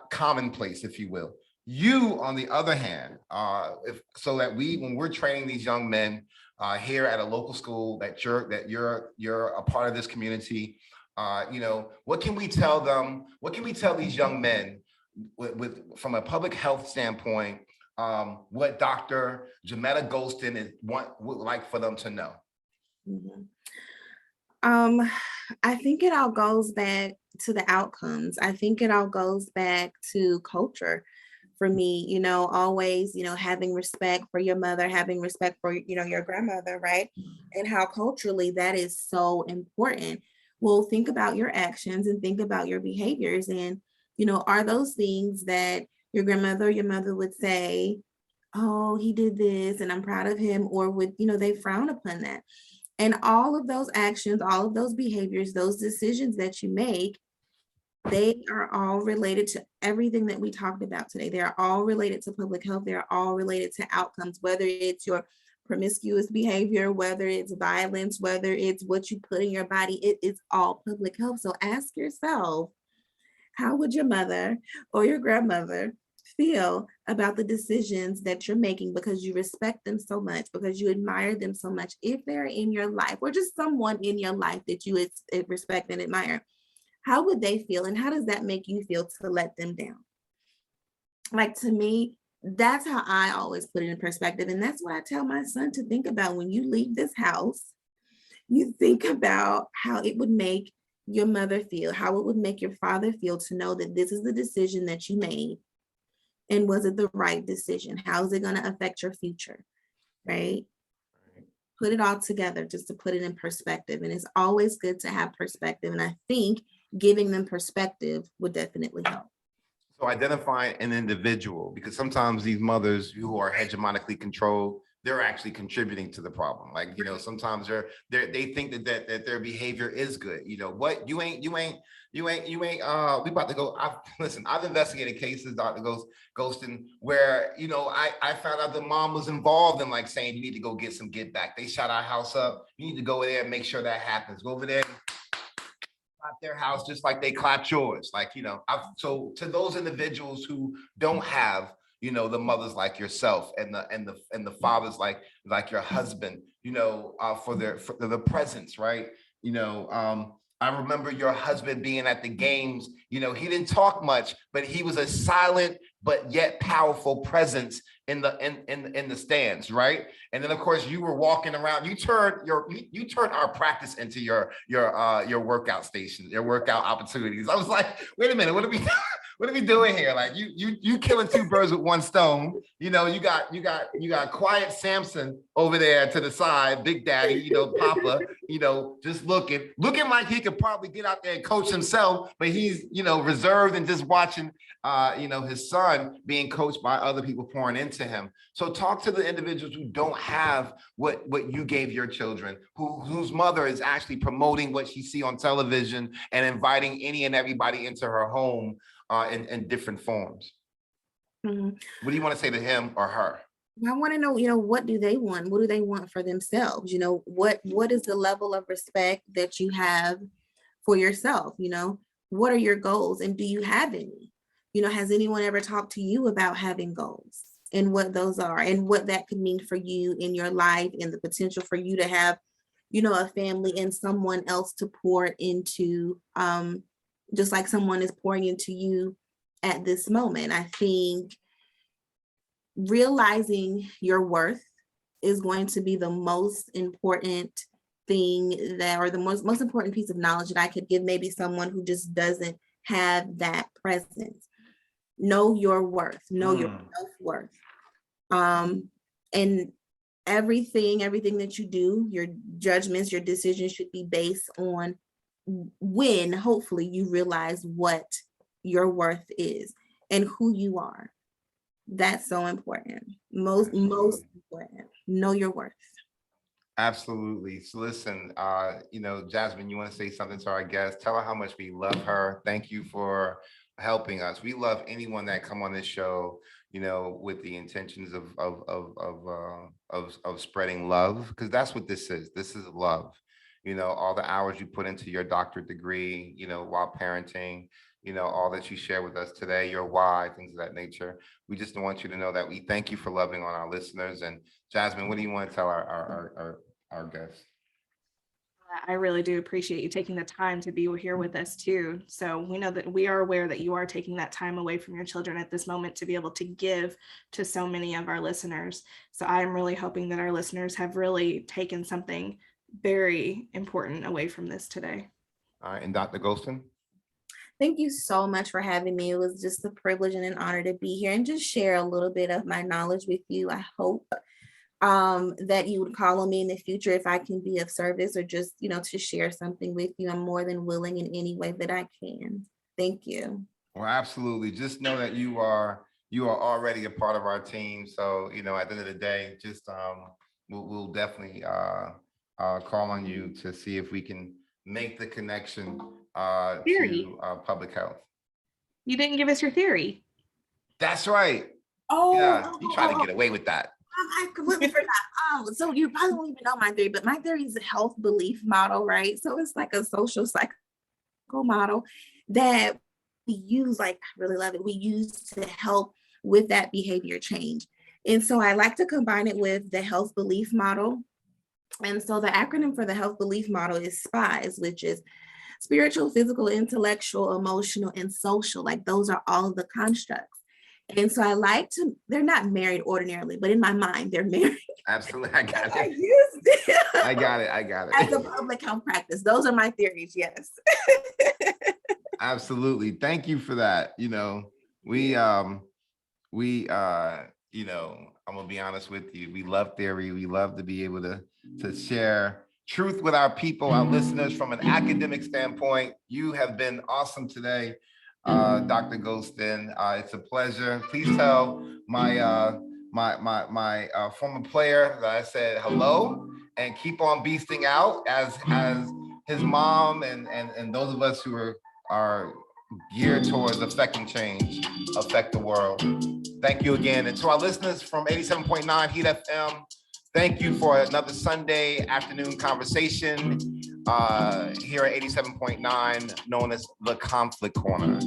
commonplace, if you will. You, on the other hand, when we're training these young men here at a local school, that you're a part of this community, what can we tell them? What can we tell these young men from a public health standpoint? What Dr. Jametta Golston would like for them to know? I think it all goes back to the outcomes. I think it all goes back to culture. For me, always, having respect for your mother, having respect for, your grandmother, right? And how culturally that is so important. Well, think about your actions and think about your behaviors. And, are those things that your grandmother or your mother would say, oh, he did this and I'm proud of him, or would, they frown upon that? And all of those actions, all of those behaviors, those decisions that you make, they are all related to everything that we talked about today. They are all related to public health. They are all related to outcomes, whether it's your promiscuous behavior, whether it's violence, whether it's what you put in your body, it's all public health. So ask yourself, how would your mother or your grandmother feel about the decisions that you're making, because you respect them so much, because you admire them so much, if they're in your life, or just someone in your life that you respect and admire? How would they feel? And how does that make you feel to let them down? Like, to me, that's how I always put it in perspective. And that's what I tell my son to think about. When you leave this house, you think about how it would make your mother feel, how it would make your father feel to know that this is the decision that you made. And was it the right decision? How is it going to affect your future? Right? Put it all together just to put it in perspective. And it's always good to have perspective. And I think giving them perspective would definitely help. So identify an individual, because sometimes these mothers who are hegemonically controlled, they're actually contributing to the problem. Like, sometimes they think that their behavior is good. What we about to go. I've investigated cases, Dr. Golston, where, I found out the mom was involved in, like, saying, you need to go get back. They shot our house up. You need to go there and make sure that happens. Go over there, clap their house just like they clapped yours. Like, so to those individuals who don't have, the mothers like yourself and the fathers like your husband, for the presence, right? I remember your husband being at the games. He didn't talk much, but he was a silent but yet powerful presence in the stands, right? And then, of course, you were walking around. You turned our practice into your workout station, your workout opportunities. I was like, wait a minute, what are we doing here? Like, you killing two birds with one stone. You got quiet Samson over there to the side, Big Daddy, Papa, just looking like he could probably get out there and coach himself, but he's, reserved and just watching, his son being coached by other people pouring into him. So talk to the individuals who don't have what you gave your children, whose mother is actually promoting what she see on television and inviting any and everybody into her home in different forms. Mm-hmm. What do you want to say to him or her? I want to know, what do they want? What do they want for themselves? What is the level of respect that you have for yourself? What are your goals and do you have any? Has anyone ever talked to you about having goals and what those are and what that could mean for you in your life and the potential for you to have, a family and someone else to pour into, just like someone is pouring into you at this moment. I think realizing your worth is going to be the most important thing or the most important piece of knowledge that I could give maybe someone who just doesn't have that presence. Know your worth, know your self-worth. And everything that you do, your judgments, your decisions should be based on when hopefully you realize what your worth is and who you are. That's so important. Most important. Know your worth. Absolutely. So listen, Jasmine, you want to say something to our guest? Tell her how much we love her. Thank you for helping us. We love anyone that come on this show, with the intentions of spreading love, because that's what this is. This is love. All the hours you put into your doctorate degree, while parenting, all that you share with us today, your why, things of that nature. We just want you to know that we thank you for loving on our listeners. And Jasmine, what do you want to tell our guests? I really do appreciate you taking the time to be here with us too. So we know that we are aware that you are taking that time away from your children at this moment to be able to give to so many of our listeners. So I'm really hoping that our listeners have really taken something very important away from this today. All right, and Dr. Golston? Thank you so much for having me. It was just a privilege and an honor to be here and just share a little bit of my knowledge with you. I hope that you would call on me in the future if I can be of service or just, to share something with you. I'm more than willing in any way that I can. Thank you. Well, absolutely. Just know that you are already a part of our team. So, at the end of the day, just we'll definitely call on you to see if we can make the connection to public health. You didn't give us your theory. That's right. Oh, yeah, you try to get away with that. I completely forgot. So you probably don't even know my theory, but my theory is a health belief model, right? So it's like a social cycle model that we use, I really love it. We use to help with that behavior change. And so I like to combine it with the health belief model. And so the acronym for the health belief model is SPIES, which is spiritual, physical, intellectual, emotional, and social. Those are all the constructs. And so I like to, they're not married ordinarily, but in my mind, they're married. Absolutely. I got it. I used it. I got it. As a public health practice. Those are my theories, yes. Absolutely. Thank you for that. I'm gonna be honest with you. We love theory. We love to be able to share truth with our people, our listeners from an academic standpoint. You have been awesome today. Dr. Golston, it's a pleasure. Please tell my former player that I said hello and keep on beasting out as his mom and those of us who are geared towards affecting change, affect the world. Thank you again. And to our listeners from 87.9 Heat FM, thank you for another Sunday afternoon conversation here at 87.9, known as The Conflict Corner.